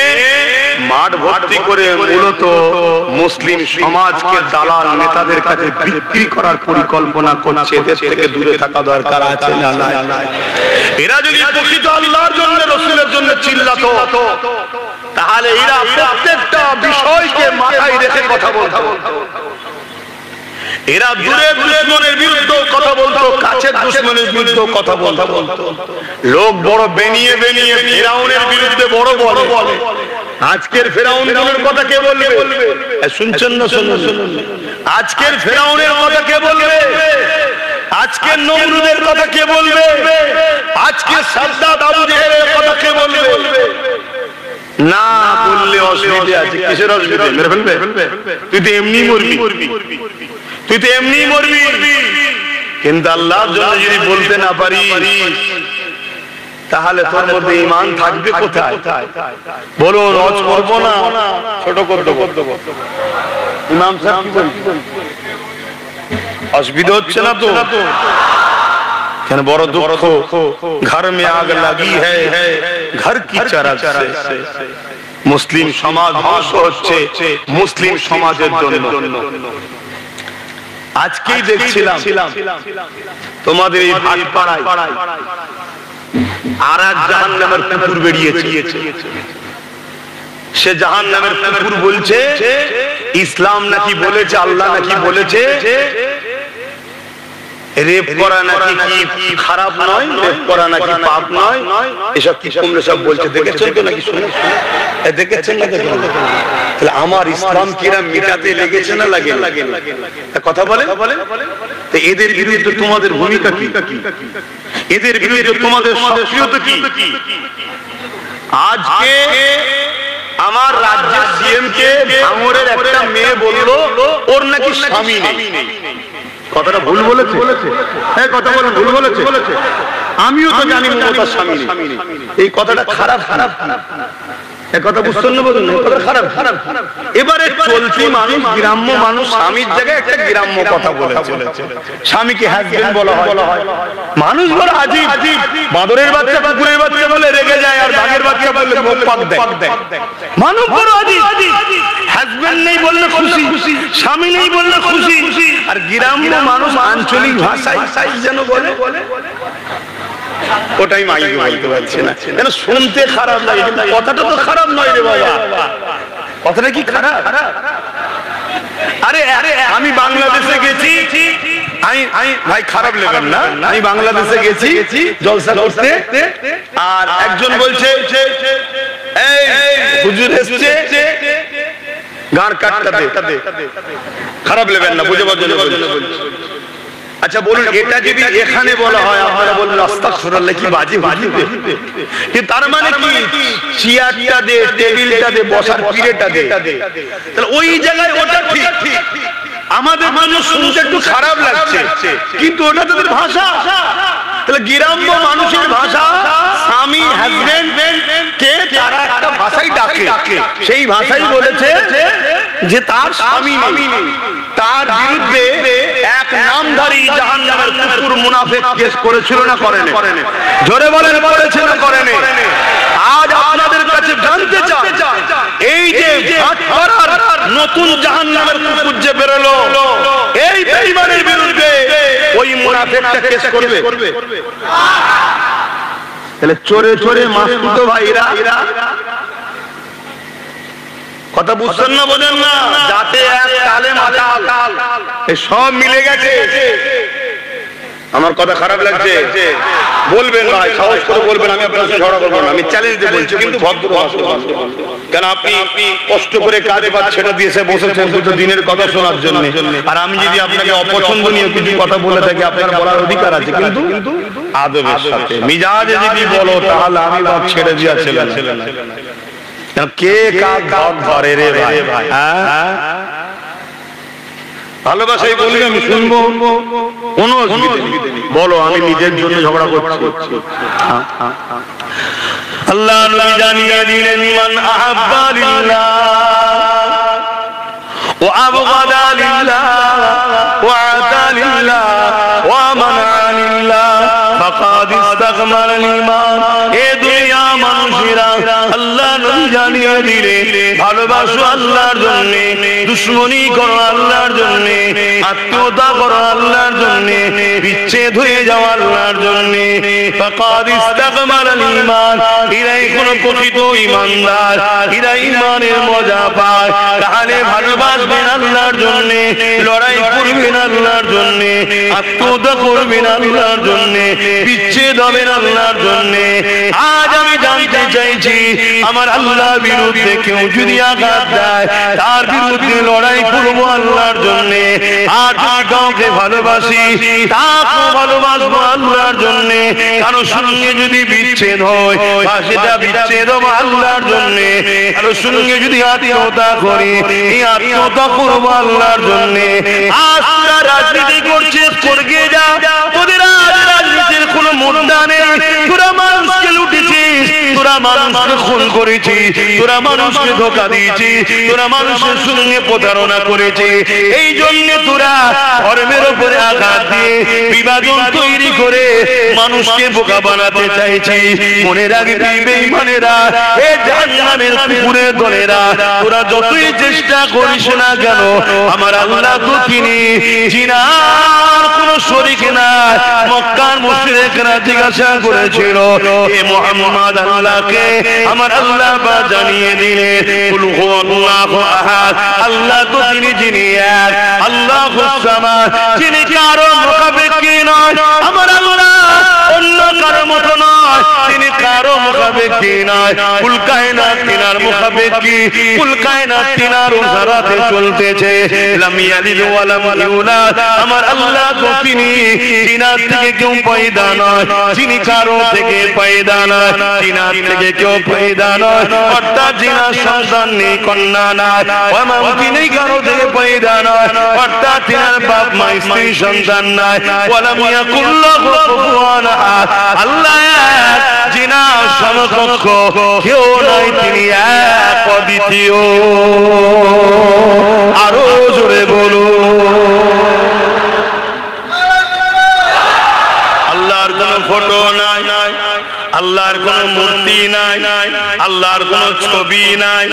S1: মাঠ ভর্তি করে মূলত মুসলিম সমাজকে দালাল নেতাদের কাছে বিক্রি করার পরিকল্পনা করছে, এদের থেকে দূরে থাকা দরকার আছে না? এরা যদি প্রকৃত আল্লাহর জন্য, রাসূলের জন্য চিল্লাতো, তাহলে এরা প্রত্যেকটা বিষয়কে মাথায় রেখে কথা বলতো। এরা দূরের দুশমনের বিরুদ্ধে কথা বলতো, কাছের দুশমনের বিরুদ্ধে কথা বলতো। লোক বড় বেনিয়ে বেনিয়ে ফেরাউনের বিরুদ্ধে বড় বড় বলে। আজকের ফেরাউনের কথা কে বলবে? শুনছেন না? শুনুন, আজকের ফেরাউনের কথা কে বলবে? আজকের নমরুদের কথা কে বলবে? আজকের সাদ্দাত আবু জেহেলের কথা কে বলবে? না বললে অসুবিধা আছে। কিসের অসুবিধা? মেরে ফেলবে? তুই তো এমনি মরবি, তুই তো এমনি মরবি। কিন্তু আল্লাহর জন্য যদি বলতে না পারি, তাহলে তোর মধ্যে ঈমান থাকবে কোথায়? বলুন, রজ করবো না, ছোট করে দেবো। ইমাম সাহেব কি বলছেন? অসুবিধা হচ্ছে না তো? কেন? বড় দুঃখ, ঘর মে আগ লাগি হ্যায়, ঘর কি চারা চারা। মুসলিম সমাজ ধ্বংস হচ্ছে মুসলিম সমাজের জন্য। আজকেই দেখছিলাম তোমাদের এই ভাটপাড়ায় আর এক জাহান্নামের কুকুর বেরিয়েছে। সে জাহান্নামের কুকুর বলছে ইসলাম নাকি বলেছে, আল্লাহ নাকি বলেছে রেপ করা নাকি কি খারাপ নয়, রেপ করা নাকি পাপ নয়, এসব কি তোমরা সব বলছে। দেখেছেন তো নাকি? শুনে দেখেছেন না? তাহলে আমার ইসলাম কিরা মিটাতে লেগেছে না লাগে? কথা বলে। এদের বিরুদ্ধে তোমাদের ভূমিকা কি? এদের বিরুদ্ধে তোমাদের সক্রিয়তা কি? আজকে আমার রাজ্যের সিএম কে ভাঙড়ের একটা মেয়ে বললো ওর নাকি স্বামী নেই। কথাটা ভুল বলেছে? হ্যাঁ, কথা বলে ভুল বলেছে। আমিও তো জানি মমতার স্বামী নেই। এই কথাটা খারাপ। কথা বুঝছেন না? বলুন কথা খারাপ খারাপ। এবারে চলতি মানুষ, গ্রাম্য মানুষ স্বামীর জায়গায় একটা গ্রাম্য কথা বলেছে। স্বামীকে হাজবেন্ড বলা হয়। মানুষ বড় আজীব। বাঁদরের বাচ্চা কুকুরের বাচ্চা বলে রেগে যায়, আর বাঘের বাচ্চা বললে মুখ পাক দেয়। মানুষ বড় আজীব। হাজবেন্ড নেই বললে খুশি, স্বামী নেই বললে খুশি। আর গ্রাম্য মানুষ আঞ্চলিক ভাষায় যেন বলে ওটাই মাইকে বলতে পারছে না, যেন শুনতে খারাপ লাগে। কিন্তু কথাটা তো খারাপ নয় রে বাবা, কথাটা কি খারাপ? আরে আরে আমি বাংলাদেশে গেছি, আমি ভাই খারাপ লেবেন না, আমি বাংলাদেশে গেছি জলসা করতে, আর একজন বলছে এই হুজুর এসেছে গান কাটতে দে। খারাপ লেবেন না, বুঝে বুঝে বলছে। আচ্ছা বলুন, এটা যদি এখানে বলা হয় আপনারা বললেন আস্তাগফিরুল্লাহ, কি বাজে বাজে। তার মানে কি চেয়ারটা দে, টেবিলটা দে, বসার পিড়েটা দে, তাহলে ওই জায়গায় ওটা ঠিক। আমাদের মানুষ শুনতে একটু খারাপ লাগছে, কিন্তু ওটা তাদের ভাষা। তাহলে গ্রাম্য মানুষের ভাষা, স্বামী হাজবেন্ড কে তারা একটা ভাষাই ডাকে, সেই ভাষাই বলেছে যে তার স্বামী নেই। তার বিরুদ্ধে এক নামধারী জাহান্নামের কুকুর মুনাফিক কেস করেছিল না করেনি? জোরে বলেন করেছে না করেনি? আজ আপনাদের কাছে জানতে চাই, এই যে ভাটপাড়ার নতুন জাহান্নামের কুকুর যে বেরোলো, এই বেঈমানের বিরুদ্ধে ওই মুনাফিকটা কেস করবে? তাহলে চোরে চোরে মাসুদ ভাইরা কথা বুঝছেন না, বোঝেন না? যাতে এক তালে মাতাল সব মিলে গেছে। আমার কথা খারাপ লাগছে বলবেন ভাই, সাহস করে বলবেন, আমি আপনার সাথে ঝগড়া করবো না, আমি চ্যালেঞ্জ দিয়ে বলছি, কিন্তু ভদ্র ভাষায়। কেন আপনি কষ্ট করে কাজে বাদ ছেড়ে দিয়েছে বসেছেন দুটো দিনের কথা শোনার জন্য, আর আমি যদি আপনাকে অপছন্দনীয় কিছু কথা বলে থাকি আপনার বলার অধিকার আছে, কিন্তু আদবের সাথে মিজাজে যদি বলো তাহলে আমি বাদ ছেড়ে দিয়া ছেলে না। কে কার ভাব ধরে রে ভাই? ভালোবাসাই বললে আমি শুনবো, কোনো বলো, আমি নিজের জন্য ঝগড়া করছি। আল্লাহ নবী জানিয়ে দিলেন, মান আহাব্বা লিল্লাহ ওয়া আবগাদা লিল্লাহ ওয়া আতা লিল্লাহ ওয়া মানা লিল্লাহ ফাকাদ ইস্তাকমালাল ঈমান। এ দুনিয়া মানুষেরা, আল্লাহ নবী জানিয়ে দিলেন, ভালোবাসো আল্লাহর জন্য, দুশমনি করো আল্লাহর জন্য, আত্মীয়তা করো আল্লাহর জন্য, বিচ্ছেদ হয়ে যাও আল্লাহর জন্য। ফাকাদ ইস্তাকমালাল ঈমান, এরাই কোন প্রকৃত ঈমানদার, এরা ঈমানের মজা পায়। তাহলে ভালোবাসবেন আল্লাহর জন্য, লড়াই করবেন আল্লাহর জন্য, আত্মীয়তা করবেন আল্লাহর জন্য, বিচ্ছেদ হবেন আল্লাহর জন্য। আজ আমি জানতে চাইছি, আমার আল্লাহর বিরুদ্ধে কেউ যদি আঘাত দেয়, তার বিরুদ্ধে লড়াই করবো আল্লাহর জন্য। আর যদি কাউকে ভালোবাসি, তাকেও ভালোবাসবো আল্লাহর জন্য। কারোর সঙ্গে যদি বিচ্ছেদ হয়, সেটা বিচ্ছেদ হবো আল্লাহর জন্য। কারোর সঙ্গে যদি আত্মীয়তা করি, এই আত্মীয়তা করবো আল্লাহর জন্য। আজ তোরা রাজনীতি করছিস, করগে যা, তোদের আজ রাজনীতির কোনো মুদ্রা নেই। তোরা মানুষকে লুটেছিস, তোরা মানুষকে খুন করেছিস, তোরা মানুষকে ধোঁকা দিয়েছিস, তোরা মানুষের সঙ্গে প্রতারণা করেছিস। এই জন্য তোরা ধর্মের উপরে আঘাত দিয়ে বিভাজন তৈরি করে মানুষকে বোকা বানাতে চাইছিস। মনে রাখবি বেঈমানেরা, এ জাহান্নামের কুকুরের দলেরা, তোরা যতই চেষ্টা করিস না কেন, আমার আল্লাহ তো তিনি জিনার কোনো শরীক না। মক্কার মুশরিকরা জিজ্ঞাসা করেছিল, এ মুহাম্মদ আল্লাহকে, আমার আল্লাহ বা জানিয়ে দিলেন, কুল হুয়াল্লাহু আহাদ, আল্লাহ তো তিনি যিনি এক, আল্লাহুস সামাদ, যিনি কারো মুখাপেক্ষী নয়। আমার আল্লাহ অন্য কারো মতো নয়, তিনি কারো মুখাপেক্ষী নয়। কুল কায়নাত তিনার মুখাপেক্ষী, কুল কায়নাত তিনার উসারাতে চলতেছে। লাম ইয়ালিদ ওয়া লাম ইউলাদ, আমার আল্লাহ তো তিনি জিনার থেকে কেউ পয়দা নয়, যিনি কারো থেকে পয়দা নয়, জিনার থেকে কেউ পয়দা নয়, অর্থাৎ জিনার সন্তান নেই, কন্যা নয়, তিনি কারো থেকে পয়দা নয়, অর্থাৎ তিনার বাপ মা স্ত্রী সন্তান নয়। ওয়া লাম ইয়াকুল লাহু কুফুয়ান আহাদ, আল্লাহ জিনার সমকক্ষ কেউ নাই, তিনি এক অদ্বিতীয়। আরো জোরে বলো। আল্লাহর কোন ফটো নাই, আল্লাহর কোন মূর্তি নাই, আল্লাহর কোন ছবি নাই,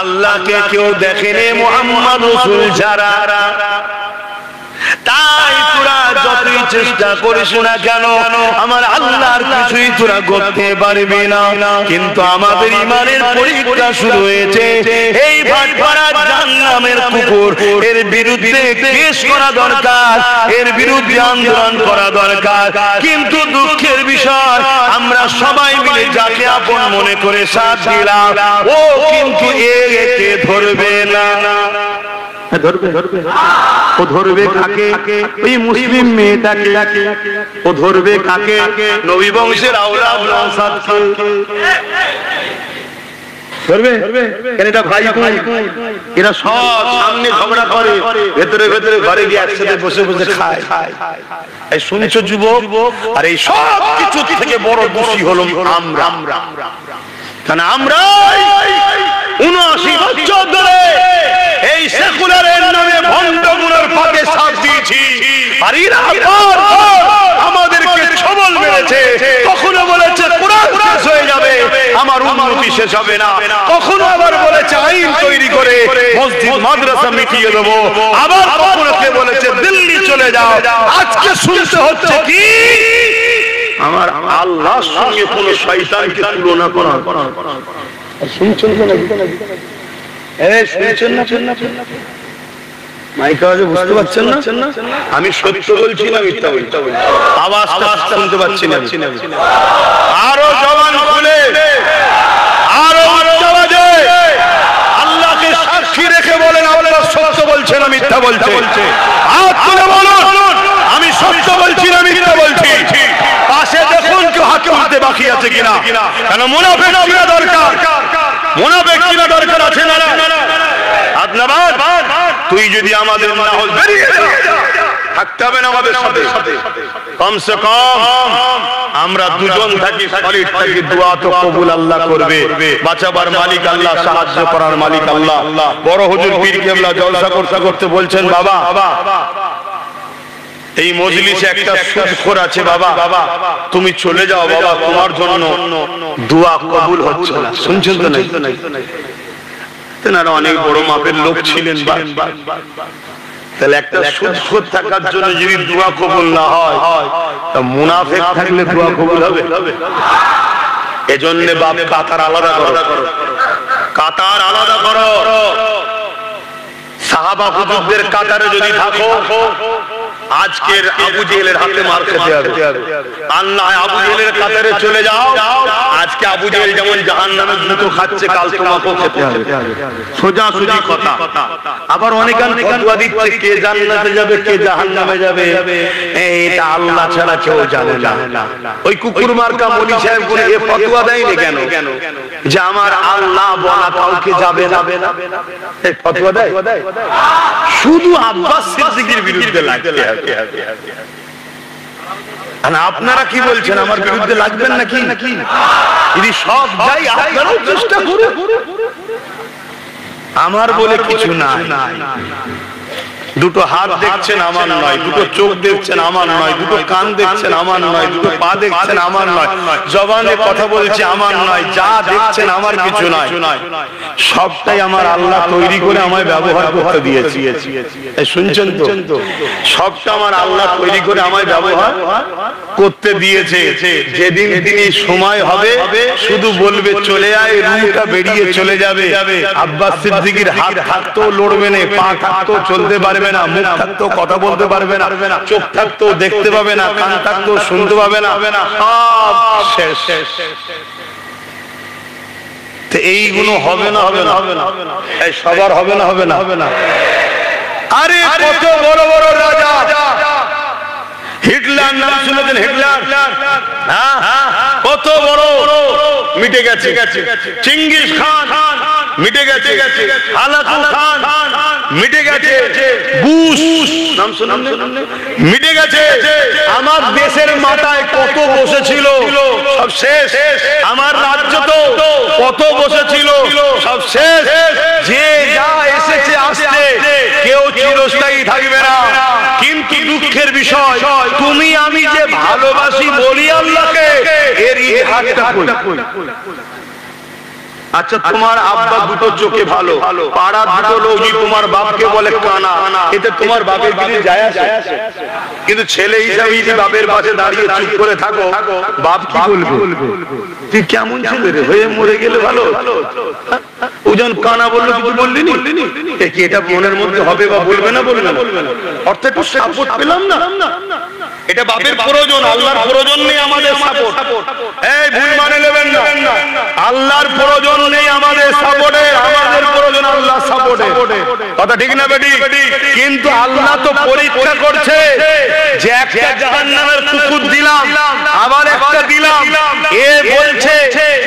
S1: আল্লাহকে কেউ দেখেনি মুহাম্মদ রাসূল ছাড়া। তাই তোরা যতই চেষ্টা করিস না কেন আমার আল্লাহর কিছুই তোরা করতে পারবি না। কিন্তু আমাদের ঈমানের পরীক্ষা শুরু হয়েছে। এই ভাটপাড়া জাহান্নামের কুকুর, এর বিরুদ্ধে কেস করা দরকার, এর বিরুদ্ধে আন্দোলন করা দরকার। কিন্তু দুঃখের বিষয় আমরা সবাই মিলে যাকে আপন মনে করে সাথ দিলাম, ও কিন্তু একে ধরবে না। ধরবে ও ধরবে কাকে? ওই মুসলিম মেয়েটাকে। ও ধরবে কাকে? নবী বংশের আওলাদ নওশাদকে ধরবে। কেন এটা ভাই কই? এরা সব সামনে ঝগড়া করে, ভেতরে ভেতরে ঘরে গিয়ে একসাথে বসে বসে খায়। এই শুনছো যুবক? আর এই সব কিছু থেকে বড় দোষী হলো আমরা। কারণ আমরা 79 বছর ধরে এই সেকুলারের নামে ভণ্ডগুলোর পাকে সাথ দিয়েছি। আর এরা আমাদেরকে ছবল মেরেছে। কখনো বলেছে কোরআন শেষ হয়ে যাবে, আমার উন্নতি শেষ হবে না। কখনো আবার বলেছে আইন তৈরি করে মসজিদ মাদ্রাসা মিটিয়ে দেবো। আবার কখনো বলেছে দিল্লি চলে যাও। আজকে শুনতে হচ্ছে কি আমার আল্লাহর সঙ্গে কোন শয়তানকে তুলনা করা। শুনছেন না? শুনছেন না? মাইক আওয়াজে বুঝতে পারছেন না? আমি সত্য বলছি না মিথ্যা বলছি? আওয়াজটা শুনতে পাচ্ছি না। আরো জবান খুলে, আরো আওয়াজে আল্লাহকে সাক্ষী রেখে বলেন আল্লাহ সত্য বলছে না মিথ্যা বলছে? হাত তুলে বলুন আমি সত্য বলছি না মিথ্যা বলছি। পাশে দেখুন কেউ হাত তুলতে বাকি আছে কিনা। কেন মুনাফিক চিনা দরকার, মুনাফিক চিনা দরকার আছে না? আদনাবাদ তুই যদি আমাদের না হল বেরিয়ে যা, থাকতে হবে না আমাদের সাথে। কমসে কম আমরা দুজন থাকি, সলিড থাকি, দোয়া তো কবুল আল্লাহ করবে। বাঁচাবার মালিক আল্লাহ, সাহায্য করার মালিক আল্লাহ। বড় হুজুর পীর কেবলা জলসা করতে করতে বলছেন, বাবা এই মজলিসে একটা সুদখোর আছে বাবা, তুমি চলে যাও বাবা, তোমার জন্য দোয়া কবুল হচ্ছে না। শুনছেন তো? নাই তেনারা অনেক বড় মাপের লোক ছিলেন। তাহলে একটা সুদখোর থাকার জন্য যদি দোয়া কবুল না হয়, তা মুনাফিক থাকলে দোয়া কবুল হবে? এজন্য বাপ কাতার আলাদা করো, কাতার আলাদা করো। সাহাবা হুজুরদের কাতারে যদি থাকো, আজকের আবু জেহেলের হাতে মার খেতে হবে। আল্লাহ আবু জেহেলের কাতারে চলে যাও, আজকে আবু জেহেল যেমন জাহান্নামে জুতো খাচ্ছে, কাল তোমাকেও খেতে হবে। সোজা সুজি কথা। আবার অনেকান ফতোয়া দিচ্ছে কে জান্নাতে যাবে কে জাহান্নামে যাবে, এটা আল্লাহ ছাড়া কেউ জানে না। ওই কুকুর মার্কা মনি সাহেব করে এ ফতোয়া দেয়নি কেন যে আমার আল্লাহ বলা কাউকে যাবে না? এই ফতোয়া দেয় শুধু আব্বাস সিদ্দিকীর বিরুদ্ধে লাগতে হবে। আপনারা কি বলছেন, আমার বিরুদ্ধে লাগবেন নাকি? যদি সব যাই আপনারাও চেষ্টা করুন। আমার বলে কিছু নাই। দুটো হাত দেখছেন আমার নয়, দুটো চোখ দেখছেন আমার নয়, দুটো কান দেখছেন আমার নয়, দুটো পা দেখছেন আমার নয়, জবানে কথা বলছি আমার নয়, যা দেখছেন আমার কিছু নয়। সবটাই আমার আল্লাহ তৈরি করে আমায় ব্যবহার করতে দিয়েছি। শুনছেন তো? সবটা আমার আল্লাহ তৈরি করে আমায় ব্যবহার করতে দিয়েছে। যেদিন তিনি সময় হবে শুধু বলবে চলে আয়, রুহটা বেরিয়ে চলে যাবে। আব্বাস সিদ্দিকীর হাত থাকতেও লড়বে না, পা থাকতেও চলতে পারবে না, মুখ থাকতেও কথা বলতে পারবে না, চোখ থাকতেও দেখতে পাবে না, কান থাকতেও শুনতে পাবে না, সব শেষ। এইগুলো হবে না? এই সবার হবে না? আরে কত বড় বড় রাজা, হিটলার নাম শুনেছেন? হিটলার কত বড়, মিটে গেছে। চিঙ্গিস খান মিটে গেছে। হালাকু খান মিটে গেছে। বুশ নাম শুনুন, মিটে গেছে। আমার দেশের মাথায় কত বসেছিল, সব শেষ। আমার রাজ্য তো কত বসেছিল, সব শেষ। যে যা এসেছে আসছে, কেউ চিরস্থায়ী থাকবে না। কিন্তু দুঃখের বিষয়, তুমি আমি যে ভালোবাসি বলি আল্লাহকে, এর ইতিহাসটা কই? আচ্ছা, তোমার আব্বা দুটো চোখে ভালো, পাড়া দুটো লোকই তোমার বাপকে বলে কানা, এতে তোমার বাপের কিছু যায় আসে? কিন্তু ছেলে হিসাবে যদি বাপের পাশে দাঁড়িয়ে চুপ করে থাকো, বাপ কি বলবে? তুই কেমন ছেলে রে, হয়ে মরে গেলে ভালো। ওজন কানা বললো, কিছু বললি নি? কি এটা মনের মধ্যে হবে বা বলবে না? বলবে না। অর্থাৎ একটু সাপোর্ট পেলাম না। এটা বাপের প্রয়োজন, আল্লাহর প্রয়োজন নেই আমাদের সাপোর্ট। এই ভুল মানে নেবেন না, আল্লাহর প্রয়োজন নেই আমাদের সাপোর্টে, আমাদের প্রয়োজন আল্লাহর সাপোর্টে। কথা ঠিক না বেটি? কিন্তু আল্লাহ তো পরীক্ষা করছে যে একটা জাহান্নামের কুকুর দিলাম, আবার একটা দিলাম। এ বলছে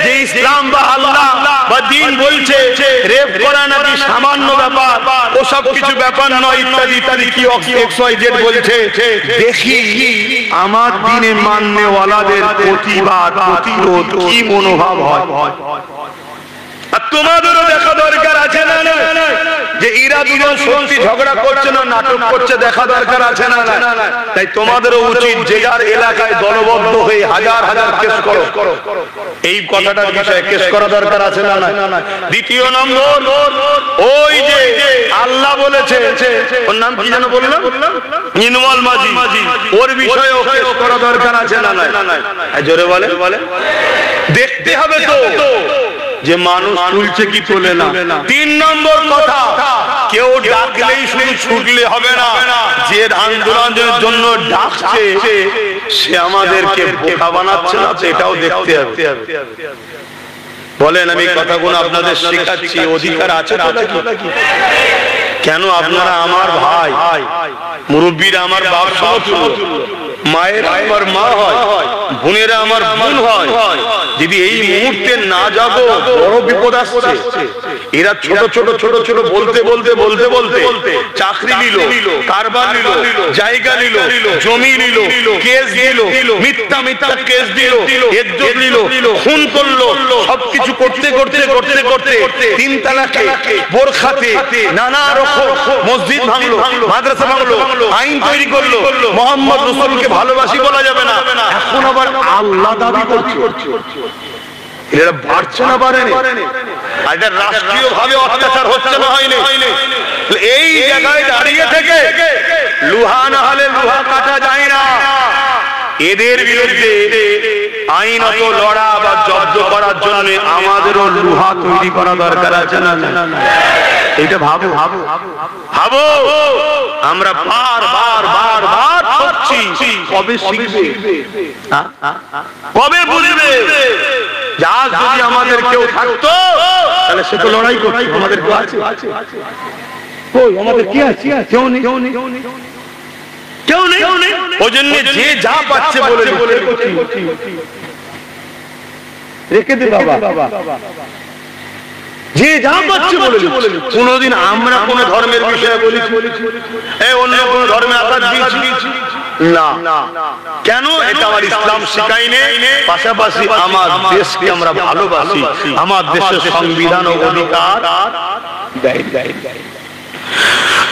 S1: যে ইসলাম বা আল্লাহ বা দ্বীন বলছে রেপ করা নাকি সামান্য ব্যাপার, ওসব কিছু ব্যাপার নয়, ইত্যাদি ইত্যাদি। কি XYZ বলছে, দেখি আমার দ্বীনে মাননেওয়ালাদের প্রতিবাদ প্রতিরোধ কি মনোভাব হয়। আর তোমাদেরও দেখা দরকার আছে না যে এরা দুজন সত্যি ঝগড়া করছে না নাটক করছে, দেখা দরকার আছে না? তাই তোমাদেরও উচিত যে যার এলাকায় দলবদ্ধ হয়ে হাজার হাজার কেস করো। এই কথাটার বিষয়ে কেস করা দরকার আছে না? দ্বিতীয় নম্বর, ওই যে আল্লাহ বলেছে, ওর নাম কি যেন বললাম, ইনওয়াল মাঝি, ওর বিষয়েও কেস করা দরকার আছে না? জোরে বলে। দেখতে হবে তো যে মানুষ তুলছে কি তোলে না। 3 নম্বর কথা, কেউ ডাকলেই শুধু ছুটলে হবে না। যে আন্দোলনের জন্য ডাকছে সে আমাদেরকে বোকা বানাচ্ছে না, এটাও দেখতে হবে। বলেন, আমি কথাগুলো আপনাদের শেখাচ্ছি, অধিকার আছে তো নাকি? কেন আপনারা আমার ভাই, মুরব্বীরা আমার বাপ সমতুল্য, মায়ের আমার মা হয়, বোনেরা আমার বোন হয়। যদি এই মুহূর্তে না যাব, বড় বিপদ আসছে। এরা ছোট ছোট ছোট ছোট বলতে বলতে বলতে বলতে চাকরি নিল, কারবার নিল, জায়গা নিল, জমি নিল, কেস দিল, মিথ্যা মিথ্যা কেস দিল, ইজ্জত নিল, খুন করলো, সবকিছু করতে করতে করতে করতে 3 তালাকে, বোরখাতে, নানা রকম মসজিদ ভাঙলো, মাদ্রাসা ভাঙলো, আইন তৈরি করলো। মোহাম্মদ রাসূলকে ভালোবাসি বলা যাবে না, এখন আবার আল্লাহ দাবি করছে। এরা বাড়ছে না বাড়েনি? আর এটা রাষ্ট্রীয় ভাবে অত্যাচার হচ্ছে না হয়নি? এই জায়গায় দাঁড়িয়ে থেকে লোহা না হলে লোহা কাটা যায় না। এদের বিরুদ্ধে আইনত লড়া বা জব্দ করার জন্য আমাদেরও লোহা তৈরি করা দরকার আছে না? এটা ভাবো ভাবো ভাবো। আমরা বার বার বার বার করছি, কবে শিখবে, কবে বুঝবে? আজ যদি আমাদের কেউ থাকতো তাহলে সে তো লড়াই করতো। আমাদের কেউ আছে? কই আমাদের কি আছে? কেউ নেই, কেউ নেই, কেউ নেই। ওই জন্য যে যা পাচ্ছে বলে রেখে দে বাবা, যে যা পাচ্ছে বলে। কোনদিন আমরা কোন ধর্মের বিষয়ে বলেছি? অন্য কোন ধর্মে আঘাত দিয়েছি না। কেন? এটা আমার ইসলাম শিখায়নি। পাশাপাশি আমার দেশকে আমরা ভালোবাসি, আমার দেশের সংবিধান ও অধিকার দেয়।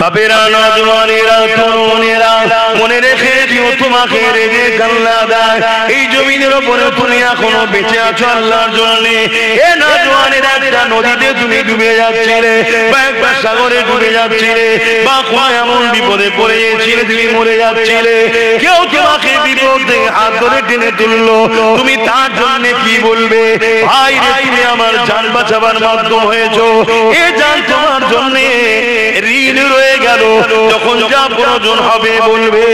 S1: বাপেরা, নওজওয়ানেরা, তরুণেরা, মনে রেখে দিও তোমাকে রেখে আল্লাহ দেয়। এই জমিনের উপরে তুমি এখনো বেঁচে আছো আল্লাহর জন্য। এ নওজওয়ানেরা, একটা নদীতে তুমি ডুবে যাচ্ছিলে, বা একটা সাগরে ডুবে যাচ্ছিলে, বা কোনো এমন বিপদে পড়ে গিয়েছিলে তুমি মরে যাচ্ছিলে। কেউ তোমাকে বিপদ থেকে হাত ধরে টেনে তুললো, তুমি তার জন্য কি বলবে? ভাই রে, তুমি আমার জান বাঁচাবার মাধ্যম হয়েছো। এ জান তোমার জন্য ঋণ রয়ে গেল। যখন যা প্রয়োজন হবে বলবে।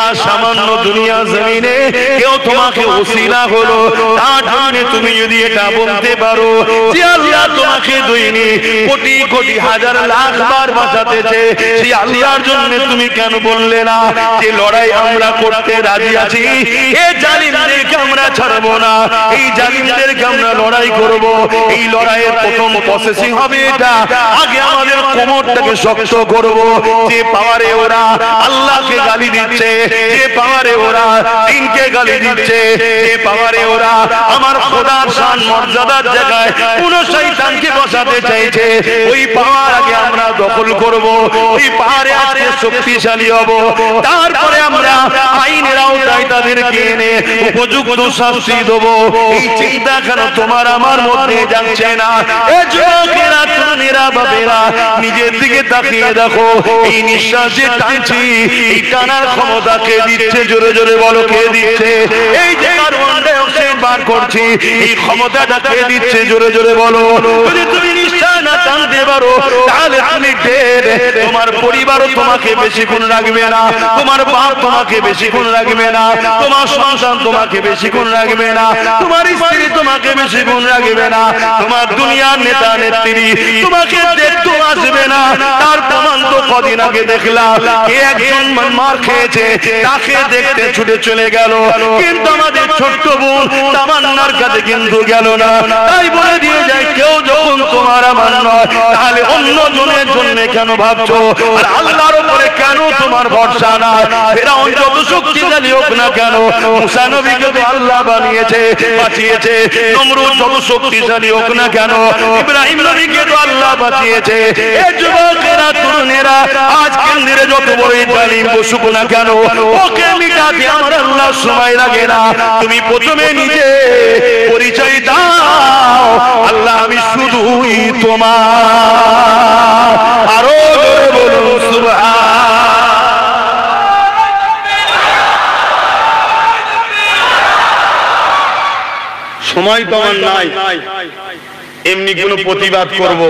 S1: আর সামান্য দুনিয়া জমিনে কেউ তোমাকে ওসিলা হলো, তার জন্য তুমি যদি এটা বলতে পারো যে আল্লাহ তোমাকে দৈনিক কোটি কোটি হাজার লাখ বার বাঁচাতেছে, সেই আল্লাহর জন্য তুমি কেন বললে না যে লড়াই আমরা করতে রাজি আছি? এ জালিমদেরকে আমরা ছাড়বো না, এই জালিমদেরকে আমরা লড়াই করব। এই লড়াইয়ের প্রথম প্রসেসিং হবে এটা, আগে আমাদের কোমরটাকে শক্ত করব। যে পাওয়ারে ওরা আল্লাহকে গালি দিচ্ছে, যে পাওয়ারে ওরা দিনকে গালি দিচ্ছে, যে পাওয়ারে ওরা আমার খোদার শান মর্যাদার জায়গায় কোন শয়তানকে বসাতে চাইছে, ওই পাওয়ার আগে আমরা দখল করব। ওই পাহাড়ে আজকে শক্তিশালী হব, তারপরে আমরা আইনের আওতায় তাদেরকে এনে উপযুক্ত শাস্তি দেব। এই চিন্তা কেন তোমার আমার মধ্যে যাচ্ছে না? এ যুবকেরা, তরুণেরা, বাবেরা, নিজের দিকে তাকিয়ে দেখো। এই নিঃশ্বাস যে টানছি, এই টানার ক্ষমতা কে দিচ্ছে? জোরে জোরে বলো, কে দিচ্ছে? এই যে কার্বন ডাই অক্সাইড বার করছি, এই ক্ষমতাটা কে দিচ্ছে? জোরে জোরে বলো। যদি তুমি নিঃশ্বাস না টানতে পারো, তাহলে তুমি ঢের। তোমার পরিবারও তোমাকে বেশিক্ষণ রাখবে না, তোমার বাপ তোমাকে বেশিক্ষণ রাখবে না, তোমার সন্তান তোমাকে বেশিক্ষণ রাখবে না, তোমার স্ত্রী তোমাকে বেশিক্ষণ রাখবে না, তোমার দুনিয়ার নেতা নেত্রী তোমাকে দেখতে আসবে না। তার প্রমাণ তো কদিন আগে দেখলাম, কে একজন মার খেয়েছে, তাকে দেখতে ছুটে চলে গেল, কিন্তু আমাদের ছোট্ট বোন তামান্নার কাছে কিন্তু গেল না। তাই বলে দিয়ে যায়, কেউ যখন তোমার আমার নয়, তাহলে অন্য জনের জন্য কেন ভাবছো? আর আল্লাহর উপরে কেন তোমার ভরসা না? ফিরআউন যত শক্তিশালী হোক না কেন, মুসা নবীকে তো আল্লাহ বানিয়েছে, বাঁচিয়েছে। নমরুদ যত শক্তিশালী হোক না কেন, ইব্রাহিম নবীকে তো আল্লাহ বাঁচিয়েছে। এই যুবকেরা, তরুণেরা, আজ কেন্দ্রে যত বড় জালিম বসুক না কেন, ওকে মিটাতে আমার আল্লাহ সময় লাগে না। তুমি প্রথমে নিজে পরিচয় দাও, আল্লাহ আমি শুধুই তোমার। আরো জোরে বলুন সুবহান। সময় তো আমার নাই এমনি কোন প্রতিবাদ করব।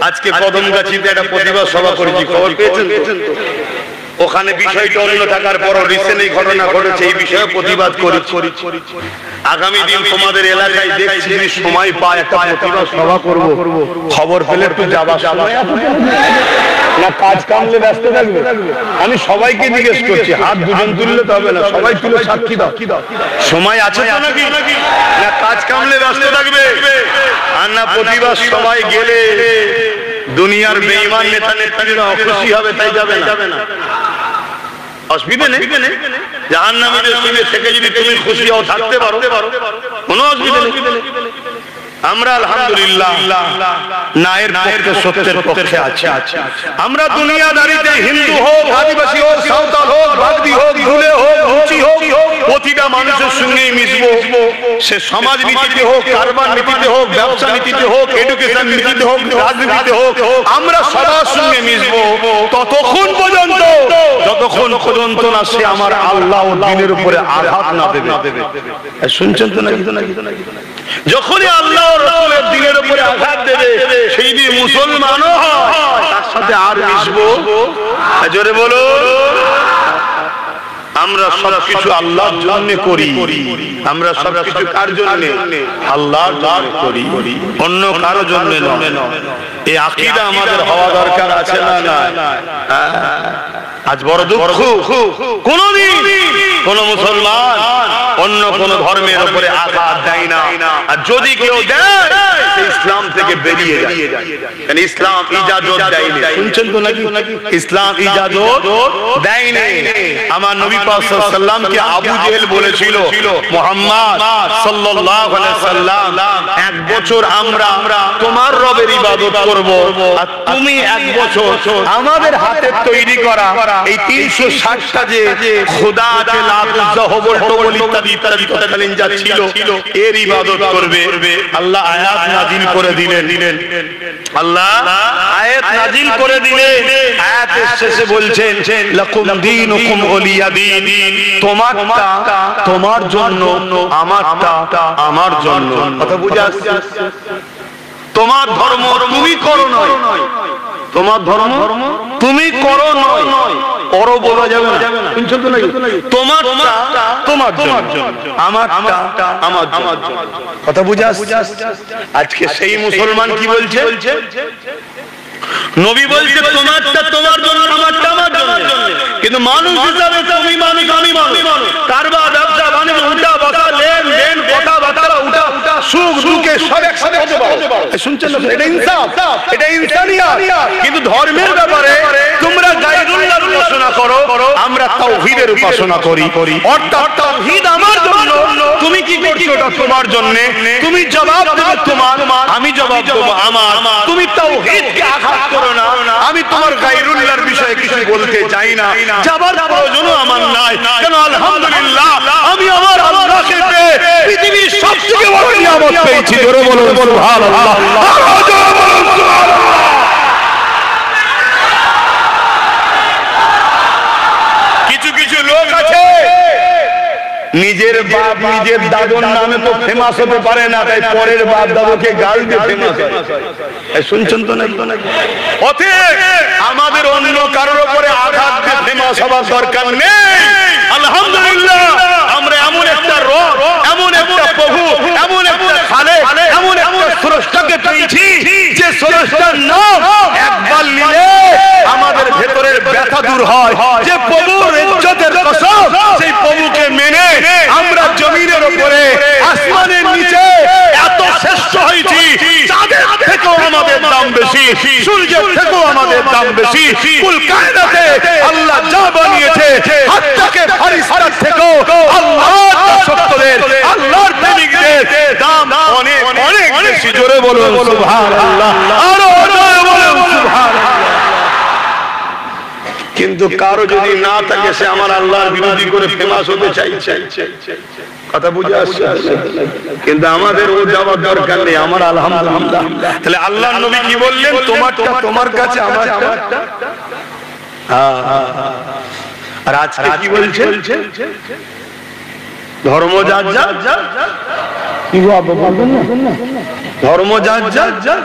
S1: আজকে কদমগাছিতে একটা প্রতিবাদ সভা করেছি, খবর পেয়েছেন তো? ওখানে বিষয়টা অন্য থাকার পর রিসেন্ট এই ঘটনা ঘটেছে, এই বিষয়ে প্রতিবাদ করি। আগামী দিন তোমাদের এলাকায় দেখছি যদি সময় পায় একটা প্রতিবাদ সভা করব। খবর পেলে একটু যাবার সময় না, কাজ কামলে ব্যস্ত থাকবে? আমি সবাইকে জিজ্ঞেস করছি, হাত দুজন তুললে তো হবে না, সবাই তুলে সাক্ষী দাও। সময় আছে তো নাকি? না কাজ কামলে ব্যস্ত থাকবে, আর না প্রতিবাদ সবাই গেলে দুনিয়ার বেঈমান নেতা নেত্রীরা অখুশি হবে, তাই যাবে না? অসুবিধা নেই, জাহান্নামীদের সঙ্গে থেকে যদি তুমি খুশি হও, থাকতে পারো, কোনো অসুবিধা নেই। আমরা আলহামদুলিল্লাহ নায়ের পক্ষে, সত্যের পক্ষে আছি। আমরা দুনিয়াদারিতে হিন্দু হোক, আদিবাসী হোক, সাঁওতাল হোক, বাগদি হোক, ধুলে হোক, রুচি হোক, প্রতিটা মানুষের সঙ্গে মিশবো। সে সমাজ নীতিতে হোক, কারবার নীতিতে হোক, ব্যবসা নীতিতে হোক, এডুকেশন নীতিতে হোক, রাজনীতিতে হোক, আমরা সবার সঙ্গে মিশবো ততক্ষণ পর্যন্ত যতক্ষণ পর্যন্ত না সে আমার আল্লাহ ও দ্বীনের উপরে আঘাত না দেবে। শুনছেন তো নাকি? যখনই আল্লাহ ও রাসূলের দ্বীনের উপরে আঘাত দেবে, সেই দিন মুসলমানও হয়, তার সাথে আর মিশবো। জোরে বলো। আমরা সবকিছু আল্লাহর জন্য করি, আমরা সবকিছু কার জন্য? আল্লাহর জন্য করি, অন্য কারো জন্য নয়। এই আকীদা আমাদের হওয়া দরকার আছে না? না। আজ বড় দুঃখ, কোনদিন কোন মুসলমান অন্য কোন ধর্মের উপরে আঘাত দেয় না, আর যদি কেউ দেয় ইসলাম থেকে বেরিয়ে যায়। কারণ ইসলাম ইজাজত দেয়নি। শুনছেন তো নাকি? ইসলাম ইজাজত দেয়নি। আমার নবী পাক সাল্লাল্লাহু আলাইহি ওয়াসাল্লামকে আবু জেহেল বলেছিল, মুহাম্মদ সাল্লাল্লাহু আলাইহি ওয়াসাল্লাম, এক বছর আমরা তোমার রবের ইবাদত করব, আর তুমি এক বছর আমাদের হাতে তৈরি করা এই 360টা যে খোদা আছে, লাত, উজ্জা, হবল, টবল ইত্যাদি তৎকালীন যা ছিল, এর ইবাদত করবে। আল্লাহ আয়াত নাজিল করে দিলেন। আল্লাহ আয়াত নাজিল করে দিলেন। আয়াতের শেষে বলছেন, লাকুম দীনুকুম ওলিয়া দীন। তোমারটা তোমার জন্য, আমারটা আমার জন্য। কথা বুঝে আসছে? তোমার ধর্ম তুমি করো নয়, তোমার ধর্ম তুমি করো নয়, করো বলা যাবে না। শুনছো তো নাকি? তোমারটা তোমার জন্য, আমারটা আমার জন্য। কথা বুঝে আসছে? আজকে সেই মুসলমান কি বলছে? নবী বলছে তোমারটা তোমার জন্য, আমারটা আমার জন্য। কিন্তু মানুষ হিসাবে তুমি মানুষ, আমি মানুষ। কারবার, ব্যবসা, বাণিজ্য, উঠা বসা, লেনদেন, সুখ দুঃখে সব একসাথে হতে পারো। শুনছেন না? এটা ইনসাফ, এটা ইনসানিয়াত। কিন্তু ধর্মের ব্যাপারে তোমরা গায়রুল্লাহর উপাসনা করো, আমরা তাওহীদের উপাসনা করি। অর্থাৎ তাওহীদ আমার জন্য, তুমি কি করছো ওটা তোমার জন্য। তুমি জবাব দেবে তোমার, আমি জবাব দেব আমার। তুমি তাওহীদকে আঘাত করো না। আমি তোমার গায়রুল্লাহর বিষয়ে কিছু বলতে চাই না, যাবার প্রয়োজনও আমার নাই। কেন আলহামদুলিল্লাহ আমি আমার আল্লাহকে পেয়ে পৃথিবীর সবথেকে বড় নিয়ামত পেয়েছি। জোরে বলুন সুবহানাল্লাহ, আরো জোরে বলুন সুবহানাল্লাহ। কিছু কিছু লোক আছে নিজের বাপ নিজের দাদুর নামে তো ফেমাস হতে পারে না, তাই পরের বাপ দাদুকে গাল দিয়ে ফেমাস হয়। শুনছেন তো নাকি? অতএব আমাদের অন্য কারোর উপরে আঘাত দিয়ে ফেমাস হওয়ার দরকার নেই। আলহামদুলিল্লাহ আমরা এমন একটা রব, এমন একটা প্রভু, এমন একটা খালেক, এমন একটা স্রষ্টাকে পেয়েছি যে স্রষ্টার নাম একবার নিলে আমাদের ভেতরের ব্যথা দূর হয়। যে প্রভুর ইজ্জতের কসম, সেই প্রভুকে মেনে আমরা জমিনের উপরে আসমানের নিচে এত শ্রেষ্ঠ হয়েছি। চাঁদের থেকেও আমাদের দাম বেশি, সূর্যের থেকেও আমাদের দাম বেশি। কুল কায়নাতে আল্লাহ যা বানিয়েছে হাত্তাকে ফারিস্তার থেকেও আল্লাহর দাসত্বদের, আল্লাহর প্রেমিকদের দাম অনেক অনেক বেশি। জোরে বলুন সুবহানাল্লাহ, আরো জোরে বলুন সুবহানাল্লাহ। কিন্তু কারো যদি না থাকে, সে আমার আল্লাহর বিরোধী করে ফেমাস হতে চাইছে। কথা বুঝে আসছে? কিন্তু আমাদের ও যাওয়ার দরকার নেই। আমার আলহামদুলিল্লাহ। তাহলে আল্লাহর নবী কি বললেন? তোমারটা তোমার কাছে, আমারটা। আর আজকে কি বলছে? ধর্ম যার যার, কি বলবেন না? ধর্ম যার যার।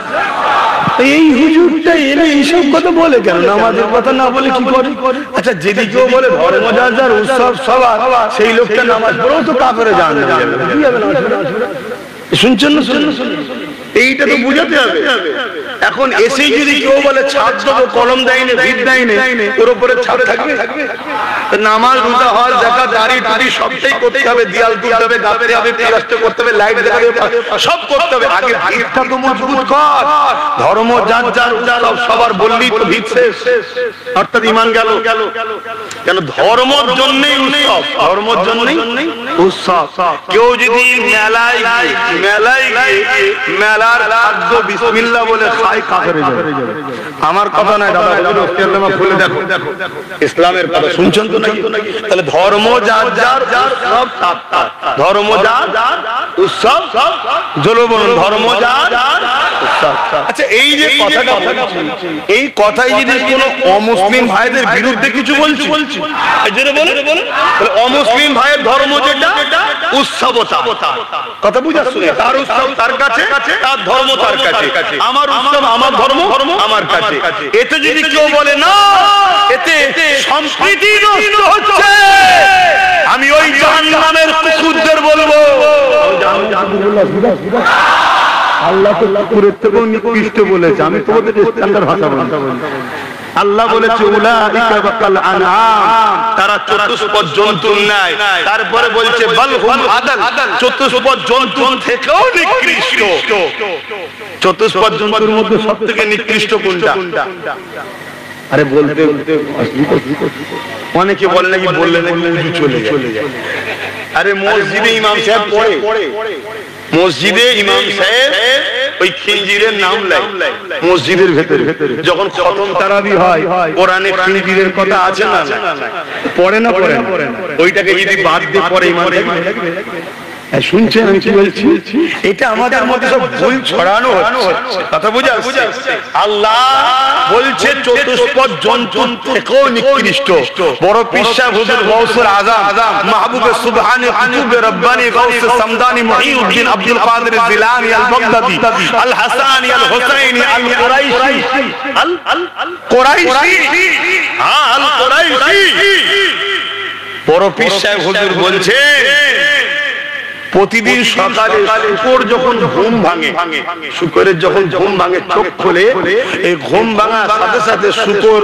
S1: এই হুজুরটা এলে এইসব কথা বলে কেন? নামাজের কথা না বলে কি করে? আচ্ছা যদি কেউ বলে ধর্ম যার যার, উৎসব সবার, সেই লোকটা নামাজ পড়েও তো কাফেরে জাহান্নামে যাবে। শুনছেন না? এইটা তো বুঝাতে হবে। এখন এসেই যদি কেউ বলে ছাদ দেবো, কলম দেয়নি, ভিত দেয়নি, ওর উপরে ছাদ থাকবে? নামাজ রোজা হজ যাকাত দাড়ি টুড়ি সবটাই করতে হবে, দেয়াল তুলতে হবে, গাঁথতে হবে, প্লাস্টার করতে হবে, লাইট দেখাতে হবে, সব করতে হবে। আগে ভিতটা তো মজবুত কর। ধর্ম যার যার উৎসব সবার বললেই তো ভিত শেষ, অর্থাৎ ঈমান গেল। কেন? ধর্মের জন্যই উৎসব, ধর্মের জন্যই উৎসব। কেউ যদি মেলায় মেলার খাদ্য বিসমিল্লাহ বলে খায়, কাফেরে যাবে। আমার কথা নয় দাদা, খুলে দেখো ইসলামের কথা। শুনছেন তো নাকি? তাহলে ধর্ম যার যার, উৎসব ধর্ম যার উৎসব, জোরে বলুন ধর্ম যার উৎসব। আচ্ছা এই যে কথাটা, এই কথাই যদি কোনো অমুসলিম ভাইদের বিরুদ্ধে কিছু বলছি, জোরে বলুন। অমুসলিম ভাইয়ের ধর্ম যেটা উৎসবতা, কথা বুঝা শুনে, তার উৎসব তার কাছে, তার ধর্ম তার কাছে। আমার উৎসব আমার ধর্ম আমার কাছে। এতে যদি কেউ বলে না এতে সম্প্রীতি নষ্ট হচ্ছে, আমি ওই জাহান্নামের কুকুরদের বলবো, আল্লাহ তো কুকুরের থেকেও নিকৃষ্ট বলেছে। আমি তোমাদের স্ট্যান্ডার্ড ভাষা বলতে বলছি। আল্লাহ বলেছে উলাইকা বাকাল আনআম, তারা চতুষ্পদ জন্তুর ন্যায়। তারপরে বলছে বাল হুম আদাল, চতুষ্পদ জন্তুর থেকেও নিকৃষ্ট। চতুষ্পদ জন্তুর মধ্যে সবথেকে নিকৃষ্ট কোনটা? আরে বলতে অনেকে বলে নাকি, বললে নাকি চলে যায়। আরে মসজিদে ইমাম সাহেব পড়ে, মসজিদে ইমাম সাহেব ওই খিঞ্জিরের নাম লাই মসজিদের ভেতরে। যখন খতম তারাবি হয়, কোরআনে খিঞ্জিরের কথা আছে না? পড়ে না? পড়ে না? ওইটাকে যদি বাদ দিয়ে পড়ে ইমাম শুনছেন আমি কি বলছি? এটা আমাদের মধ্যে সব ভুল ছড়ানো হচ্ছে, কথা বুঝা? আল্লাহ বলছে চতুষ্পদ জন্তু থেকেও নিকৃষ্ট। বড় পীর সাহেব হুজুর গৌসুল আজম মাহবুবে সুবহানি কুতুবে রব্বানি গৌস সামদানি মুহিউদ্দিন আব্দুল কাদের জিলানী আল বাগদাদি আল হাসানি আল হুসাইনি আল কুরাইশি আল কুরাইশি আল কুরাইশি, বড় পীর সাহেব হুজুর বলছে প্রতিদিন সকালে শুকর যখন ঘুম ভাঙে, শুকরের যখন ঘুম ভাঙে, চোখ খোলে, এই ঘুম ভাঙার সাথে সাথে শুকর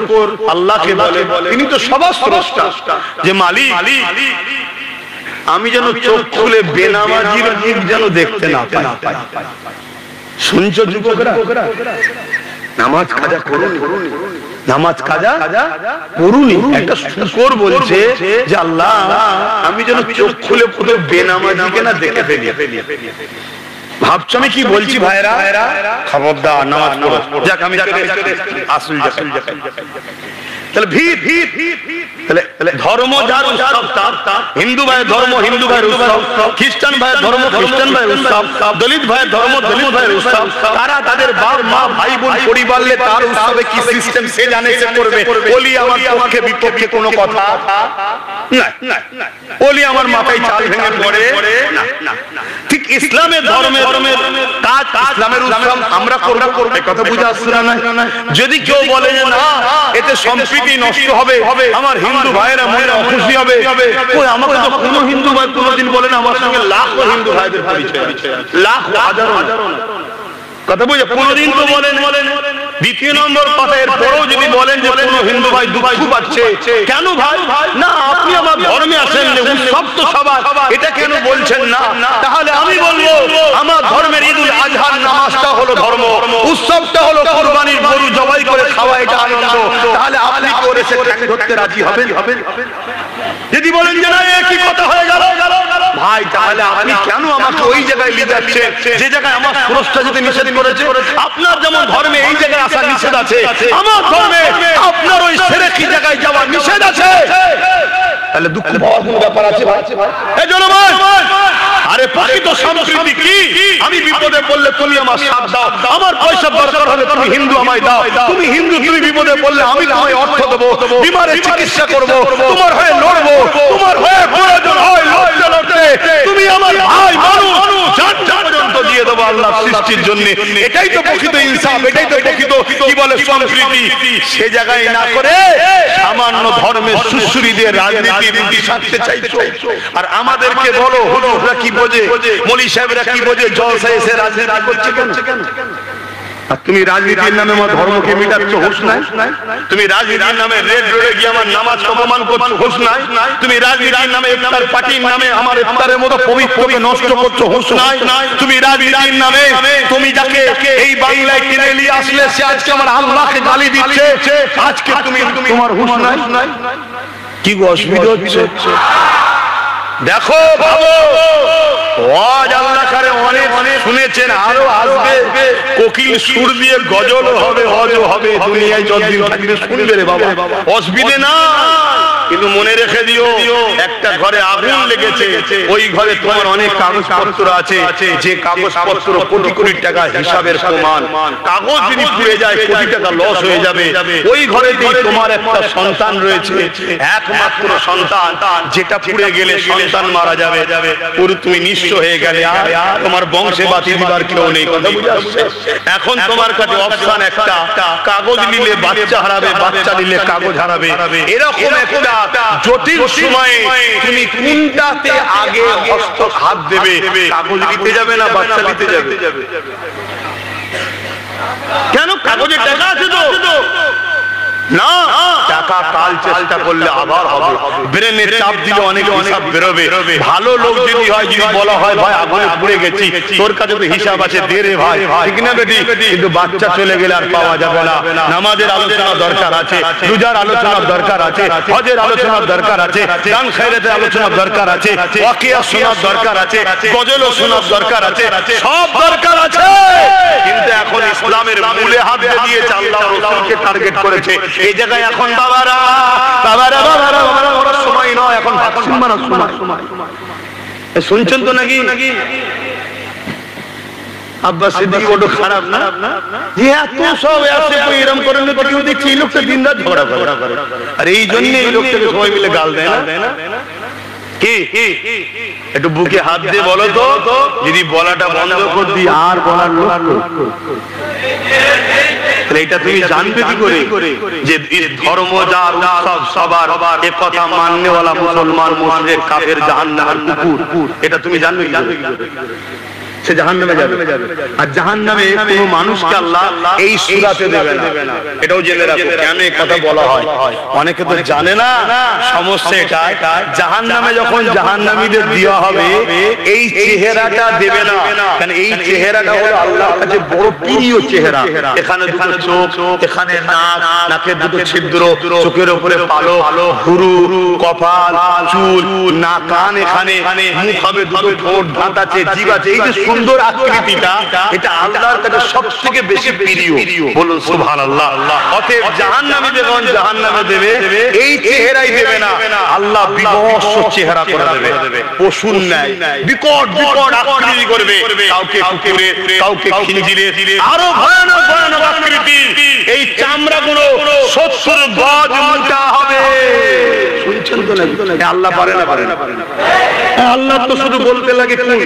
S1: আল্লাহকে বলে, তিনি তো সবার স্রষ্টা, যে মালিক আমি যেন চোখ খুলে বেনামাজির মুখ যেন দেখতে না পাই। শুনছো যুবকরা? নামাজ কাজা করুন, নামাজ কাজা করুনি। একটা শুকর বলছে যে আল্লাহ আমি যেন চোখ খুলে পুরো বেনামাজিকে না দেখে ফেলি। ভাবছো আমি কি বলছি ভাইরা? খবরদার নামাজ পড়ো। যাক আমি আসল তাহলে তাহলে ধর্ম যার উৎসব তার, হিন্দু ভাইয়ের ধর্ম হিন্দু ভাইয়ের উৎসব, খ্রিস্টান ভাইয়ের ধর্ম খ্রিস্টান ভাইয়ের উৎসব, দলিত ভাইয়ের ধর্ম দলিত ভাইয়ের উৎসব। তারা তাদের বাপ মা ভাই বোন পরিবারলে তার উৎসবে কি সিস্টেম সে জানে, সে করবে। বলি আমার পক্ষে বিপক্ষে কোনো কথা না, বলি আমার মাথায় চাল ভেঙে পড়ে না। ঠিক ইসলামের ধর্মের কাজ ইসলামের উৎসব আমরা করব, এই কথা বুঝে আসছে না? যদি কেউ বলে যে না এতে সম্প্রীতি নষ্ট হবে, আমার হিন্দু ভাইয়েরা মনে অখুশি হবে, কই আমাকে তো কোনো হিন্দু ভাই কোনোদিন বলে না আমার সঙ্গে লাখো হিন্দু ভাইদের পরিচয় আছে, লাখ হাজারো কথা বুঝে কোনোদিন তো বলেন। দ্বিতীয় নম্বর কথা, এর পরেও যদি বলেন যে কোনো হিন্দু ভাই দুঃখ পাচ্ছে, কেন ভাই? না আপনি আমার ধর্মে আসেন, উৎসব তো সবার, এটা কেন বলছেন না? তাহলে আমি বলবো আমার ধর্মের ঈদুল আজহার নামাজটা হলো ধর্ম, উৎসবটা হলো কুরবানির গরু জবাই করে খাওয়া, এটা আনন্দ। তাহলে আপনি করে সে ঠ্যাং ধরতে রাজি হবেন? যদি বলেন যে না একই কথা হয়ে গেল ভাই, তাহলে আপনি কেন আমাকে ওই জায়গায় নিয়ে যাচ্ছেন যে জায়গায় আমার স্রষ্টা যেতে নিষেধ করেছে? আপনার যেমন ধর্মে এই জায়গায় আসা নিষেধ আছে, আমার ধর্মে আপনার ওই শিরকি জায়গায় যাওয়া নিষেধ আছে। তাহলে দুঃখ পাওয়ার কোনো ব্যাপার আছে ভাই? এই জনগণ, আরে প্রকৃত সম্প্রীতি কি? আমি বিপদে পড়লে তুমি আমার সাথ দাও, আমার পয়সা দরকার হলে তুমি হিন্দু আমায় দাও, তুমি হিন্দু তুমি বিপদে পড়লে আমি তোমায় অর্থ দেবো, বিমারের চিকিৎসা করবো, তোমার হয়ে লড়বো, তোমার হয়ে প্রয়োজন হয় লড়তে লড়তে তুমি আমার ভাই মানুষ জান পর্যন্ত দিয়ে দেবো আল্লাহ সৃষ্টির জন্য। এটাই তো প্রকৃত ইনসাফ, এটাই তো প্রকৃত কি বলে সম্প্রীতি। সে জায়গায় না করে সামান্য ধর্মের সুশ্রীদের রাজনীতি রীতি সাজতে চাইছো। আর আমাদেরকে বলো হুজুররা কি বোঝে, মৌলী সাহেবরা কি বোঝে, জলসায় এসে রাজনীতি করছে কেন? আর তুমি রাজনীতির নামে আমার ধর্মকে মিটাচ্ছ, হুঁশ নাই? তুমি রাজনীতির নামে রেড রোডে গিয়ে আমার নামাজ অপমান করছো, হুঁশ নাই? তুমি রাজনীতির নামে ইফতার পার্টির নামে আমার ইফতারের মতো পবিত্রকে নষ্ট করছো, হুঁশ নাই? তুমি রাজনীতির নামে তুমি যাকে এই বাংলায় কিনে নিয়ে আসলে সে আজকে আমার আল্লাহকে গালি দিচ্ছে, আজকে তুমি তোমার হুঁশ নাই? কি গো অসুবিধা হচ্ছে? দেখো ভাবো, ওয়াজ আল্লাহ করে অনেক শুনেছেন, আরো আসবে, কোকিল সুর দিয়ে গজল হবে, হজও হবে, দুনিয়ায় যতদিন থাকবে শুনবে রে বাবা, অসুবিধে না। কিন্তু মনে রেখে দিও, একটা ঘরে আগুন লেগেছে, ওই ঘরে তোমার অনেক কাগজপত্র আছে, যে কাগজপত্র কোটি কোটি টাকা হিসাবের সমান। কাগজ যদি পুড়ে যায় কোটি টাকা লস হয়ে যাবে। ওই ঘরেতেই তোমার একটা সন্তান রয়েছে, একমাত্র সন্তান, যেটা পুড়ে গেলে সন্তান মারা যাবে, পুরো তুমি নিঃস্ব হয়ে গেলে, আর তোমার বংশে বাতি দিবার কেউ নেই। কথা বুঝে আসছে? এখন তোমার কাছে অপশন একটা, কাগজ নিলে বাচ্চা হারাবে, বাচ্চা নিলে কাগজ হারাবে। এরকম একটা জটিল সময়ে তুমি কোনটাতে আগে হাত দেবে? কাগজ নিতে যাবে না বাচ্চা নিতে যাবে? কেন? কাগজে টাকা আছে তো না, টাকা কাল চেষ্টা করলে আবার হবে, ব্রেনে চাপ দিলে অনেক হিসাব বেরোবে। ভালো লোক যদি হয়, যদি বলা হয় ভাই আগুনে পুড়ে গেছি, তোর কাছে তো হিসাব আছে, দে রে ভাই, ঠিক না বেটি? কিন্তু বাচ্চা চলে গেলে আর পাওয়া যাবে না। নামাজের আলোচনা দরকার আছে, রোজার আলোচনা দরকার আছে, হজের আলোচনা দরকার আছে, দান খায়রাতের আলোচনা দরকার আছে, ওয়াকিয়া শোনার দরকার আছে, গজলও শোনার দরকার আছে, সব দরকার আছে। কিন্তু এখন ইসলামের মূলে হাত দিয়ে আল্লাহ রাসূলকে টার্গেট করেছে। এই জায়গায় এখন বাবারা সময় নয়, এখন সময় শুনছেন তো নাকি? আব্বাস সিদ্দিকী বড় খারাপ না? যে এত সব আছে এরকম করে না, কেউ দেখছি এই লোকটা দিন রাত ঝগড়া করে, আর এই জন্য এই লোকটাকে সবাই মিলে গাল দেয় না। কি একটু বুকে হাত দিয়ে বলো তো, যদি বলাটা বন্ধ করে দিই আর বলার লোক, এটা তুমি জানবে কি করে যে ধর্ম যার উৎসব সবার, এ কথা মাননেওয়ালা মুসলমান মুশরিক কাফের জাহান্নামের কুকুর, এটা তুমি জানবে কি করে? সে জাহান্নামে যাবে। আর জাহান্নামে কোনো মানুষকে আল্লাহ এই সূরাতে দেবে না, এটাও জেনে রাখো। কেন এই কথা বলা হয়? অনেকে তো জানে না। সমস্যা এটা, জাহান্নামে যখন জাহান্নামীদের দেওয়া হবে এই চেহারাটা দেবে না, কারণ এই চেহারাটা হলো আল্লাহর কাছে বড় প্রিয় চেহারা। এখানে দুটো চোখ, এখানে নাক, নাকের দুটো ছিদ্র, চোখের উপরে পালক, ভুরু, কপাল, চুল, নাক, কান, এখানে মুখ হবে, দুটো ঠোঁট, দাঁত আছে, জিভ আছে। এই যে সুন্দর আকৃতিটা, এটা আল্লাহর কাছে সবথেকে বেশি প্রিয়। বলুন সুবহানাল্লাহ। অতএব জাহান্নামীদের যখন জাহান্নামে দেবে এই চেহারাই দেবে না, আল্লাহ বিভৎস চেহারা করে দেবে, পশুর ন্যায় বিকট বিকট আকৃতি করবে। কাউকে কুকুরে, কাউকে খিঞ্জিরে, আরো ভয়ানক ভয়ানক আকৃতি। এই চামড়াগুলো 70 গজ মোটা হবে। শুনছেন তো নাকি? আল্লাহ পারে না, পারে না। আল্লাহ তো শুধু বলতে লাগে কুন।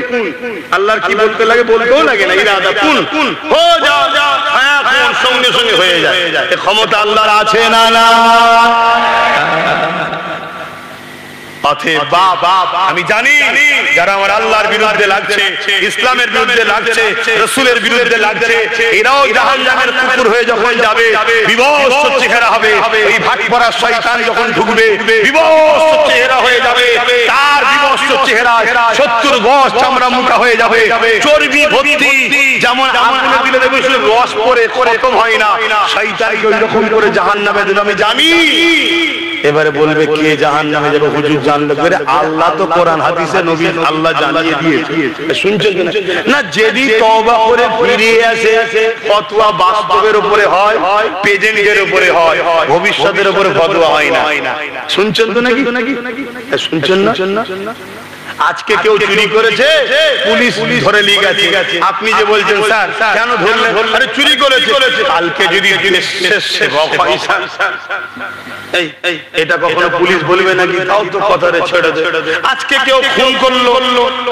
S1: আল্লাহর কি বলতে লাগে? বলতেও লাগে না, ইরাদা কুন হো যাও, হ্যাঁ কুন, সঙ্গে সঙ্গে হয়ে যায়। এই ক্ষমতা আল্লাহর আছে না? না। আমি জানি যারা আমার আল্লাহর বিরুদ্ধে লাগছে, ইসলামের বিরুদ্ধে লাগছে, রাসূলের বিরুদ্ধে লাগছে, এরাও জাহান্নামের কুকুর হয়ে যখন যাবে বিভৎস চেহারা হবে। এই ভাটপড়া শয়তান যখন ঢুকবে বিভৎস চেহারা হয়ে যাবে। তার বিভৎস চেহারা 70 গজ চামড়া মোটা হয়ে যাবে, চর্বি ভর্তি। যেমন আগুনে দিলে দেখবে শুধু রস পড়ে, খতম হয় না। শয়তানকে ওই রকম করে জাহান্নামে দেবে, আমি জানি। এবারে বলবে কে জাহান্নামে যাবে? হুজুর জানলে করে? আল্লাহ তো কোরআন হাদিসে নবী আল্লাহ জানিয়ে দিয়েছে। শুনছেন না? যদি তওবা করে ফিরে আসে, ফতোয়া বাস্তবের উপরে হয়, প্রেজেন্টের উপরে হয়, ভবিষ্যতের উপরে ফতোয়া হয় না। শুনছেন তো নাকি? শুনছেন না? আজকে কেউ চুরি করেছে, পুলিশ ধরে নিয়ে গেছে। আপনি যে বলছেন স্যার কেন ধরলেন? আরে চুরি করেছে। কালকে যদি এটা কখনো পুলিশ বলবে নাকি? তাও তো কথাটা ছেড়ে দে। আজকে কেউ খুন করলো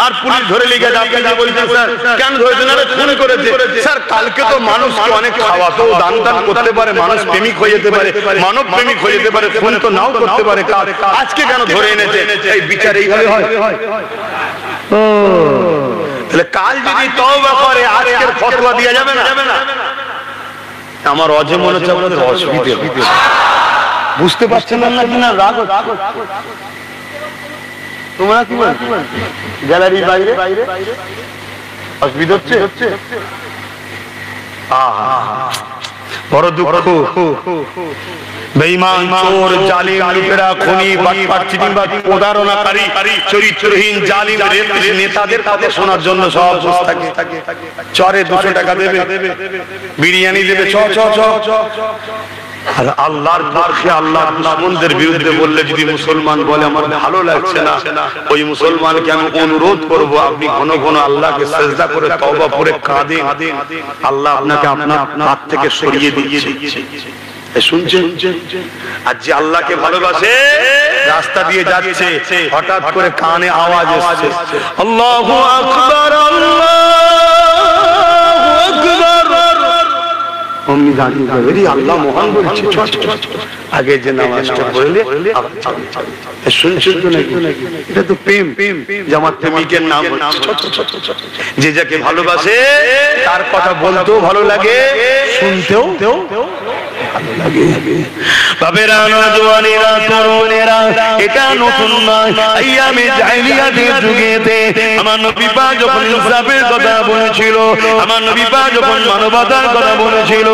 S1: আর পুলিশ ধরে নিয়ে গেছে, আপনি যে বলছেন স্যার কেন ধরেছেন? আরে খুন করেছে। স্যার কালকে তো মানুষকে অনেক খাওয়াতেও দান দান করতে পারে, মানুষ প্রেমিক হয়ে যেতে পারে, মানব প্রেমিক হয়ে যেতে পারে, খুন তো নাও করতে পারে। আজকে কেন ধরে এনেছে? এই বিচার এইভাবে হয়? তাহলে কাল যদি তওবা করে আজকের ফতোয়া দেয়া যাবে না? আমার অজে মনে হচ্ছে আপনাদের অসুবিধা বুঝতে পারছেন না কিনা? রাগ তোমরা কি গ্যালারির বাইরে অসুবিধা হচ্ছে? বড় দুঃখ। বেঈমান, চোর, জালিম, লুটেরা, খুনি, বাটপার, চিটিংবাজ, প্রতারণাকারী, চরিত্রহীন, জালিম, রেপিস্ট নেতাদের কথা শোনার জন্য সব বসে থাকে। চরে 200 টাকা দেবে, বিরিয়ানি দেবে, চ চ চ। আর আল্লাহর পক্ষে আল্লাহর দুশমনদের বিরুদ্ধে বললে যদি মুসলমান বলে আমার ভালো লাগছে না, ওই মুসলমানকে আমি অনুরোধ করব আপনি ঘন ঘন আল্লাহকে সিজদা করে তওবা করে কাঁদেন, আল্লাহ আপনাকে আপনার হাত থেকে সরিয়ে দিয়েছে। শুনছেন? আর যে আল্লাহকে ভালোবাসে রাস্তা দিয়ে যাচ্ছে, হঠাৎ করে কানে আওয়াজ এসেছে আল্লাহু আকবার, আল্লাহু আকবার। অমনি দাঁড়িয়ে যাবে, আল্লাহ মহান বলছে, আগে যে নামাজটা পড়লে। শুনছেন তো নাকি? এটা তো প্রেম, যে আমার প্রেমিকের নাম। যে যাকে ভালোবাসে তার কথা বলতেও ভালো লাগে, শুনতেও ভালো লাগে। বাবেরা, নওজওয়ানেরা, তরুণেরা, এটা নতুন নয়। আইয়ামে জাহেলিয়াতের যুগেতে আমার নবী পাক যখন ইনসাফের কথা বলেছিল, আমার নবী পাক যখন মানবতার কথা বলেছিল,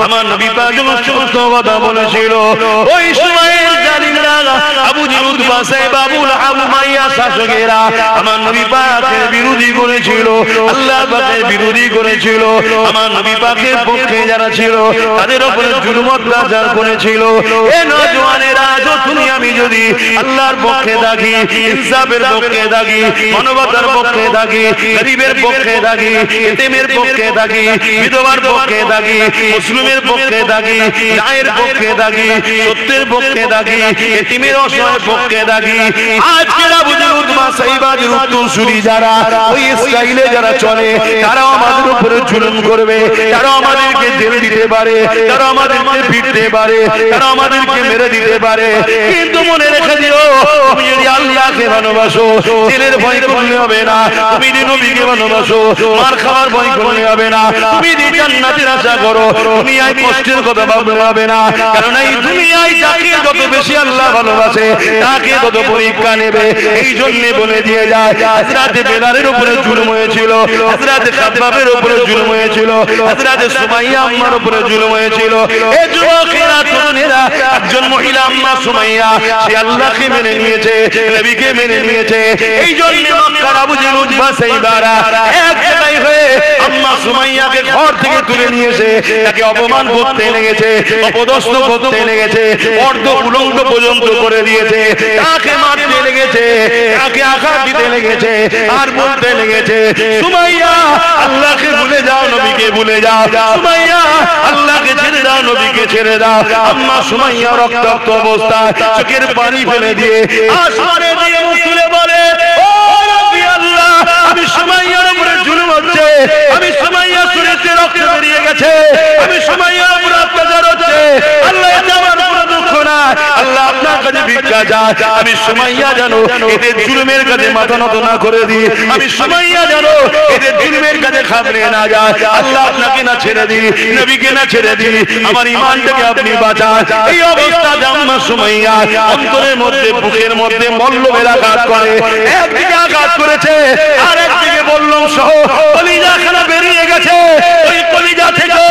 S1: আমার নবী পাক যখন সত্য কথা বলেছিল, ওই সময়ের জালিমরা, আবু জেহেল, উতবা, সাইবা, আবু লাহাব, উমাইয়া শাসকেরা আমার নবী পাকের বিরোধী করেছিল, আল্লাহ পাকের বিরোধী করেছিল। আমার নবী পাকের পক্ষে যারা ছিল তাদের উপরে জুলুম অত্যাচার করেছিল। এ নওজওয়ানেরা, আজ তুমি আমি যদি আল্লাহর পক্ষে থাকি, ইনসাফের পক্ষে থাকি, মানবতার পক্ষে থাকি, গরিবের পক্ষে থাকি, এতিমের পক্ষে থাকি, বিধবার পক্ষে থাকি, মুসলিমের পক্ষে থাকি, ন্যায়ের পক্ষে থাকি, সত্যের পক্ষে থাকি, এতিমের অসহায়ের পক্ষে থাকি, আজকের আবু জেহেল, উতবা, সাইবাদের উত্তরসূরি যারা, ওই স্টাইলে যারা চলে, তারা আমাদের উপরে জুলুম করবে, তারা আমাদেরকে জেল দিতে পারে, তারা আমাদেরকে পথে ফিরতে পারে, তারা আমাদেরকে মেরে দিতে পারে, কিন্তু মনে রেখে দিও তুমি যদি আল্লাহকে ভালোবাসো ছেলের ভয় করলে হবে না, তুমি যদি নবীকে ভালোবাসো মার খাওয়ার ভয় করলে হবে না, তুমি যদি জান্নাতের আশা করো দুনিয়ায় কষ্টের কথা ভাবলে হবে না, কারণ এই দুনিয়ায় যাকে যত বেশি আল্লাহ ভালোবাসে তাকে তত পরীক্ষা নেবে। এই জন্য বলে দিয়ে যায় হযরত বেলালের উপরে জুলুম হয়েছিল, হযরত খাব্বাবের উপরে জুলুম হয়েছিল, হযরত সুমাইয়া আম্মার উপরে জুলুম হয়েছিল। এই যুবকেরা তরুণেরা, একজন মহিলা আম্মা সুমাইয়া সে আল্লাহকে মেনে নিয়েছে, নবীকে মেনে নিয়েছে। এই জন্য মক্কার আবু জেহেল উতবা সাইবারা এক জায়গায় হয়ে আম্মা সুমাইয়াকে ঘর থেকে তুলে নিয়ে এসে তাকে অপমান করতে লেগেছে, অপদস্থ করতে লেগেছে, অর্ধ উলঙ্গ পর্যন্ত করে দিয়েছে, তাকে মারতে লেগেছে, তাকে আঘাত দিতে লেগেছে, আর বলতে লেগেছে সুমাইয়া আল্লাহকে ভুলে যাও, নবীকে ভুলে যাও, সুমাইয়া আল্লাহকে ছেড়ে দাও, নবীকে ছেড়ে দাও। আম্মা সুমাইয়া রক্তাক্ত অবস্থায় চোখের পানি ফেলে দিয়ে আসমানে দিয়ে মুখ তুলে বলে, ও রব্বি আল্লাহ, আমি সুমাইয়ার উপরে জুলুম হচ্ছে, আমি সুমাইয়া শরীরে রক্ত বেরিয়ে গেছে, আমি সুমাইয়ার উপরে অত্যাচার হচ্ছে, আল্লাহ এটা আমার কোনো দুঃখ না, আল্লাহ আপনার কাছে ভিক্ষা চাই, আমি সুমাইয়া জানো এদের জুলুমের কাছে মাথা নত না করে দিই, আমি সুমাইয়া জানো এদের জুলুমের কাছে খাবলে না যায়, আল্লাহ আপনাকে না ছেড়ে দিই, নবীকে না ছেড়ে দিই, আমার ঈমানটাকে আপনি বাঁচান। এই অবস্থাতে আম্মা সুমাইয়া অন্তরের মধ্যে বুকের মধ্যে মল্লবের আঘাত করে, একদিকে আঘাত করেছে আর একদিকে বললাম সহ কলিজাখানা বেরিয়ে গেছে, ওই কলিজা থেকে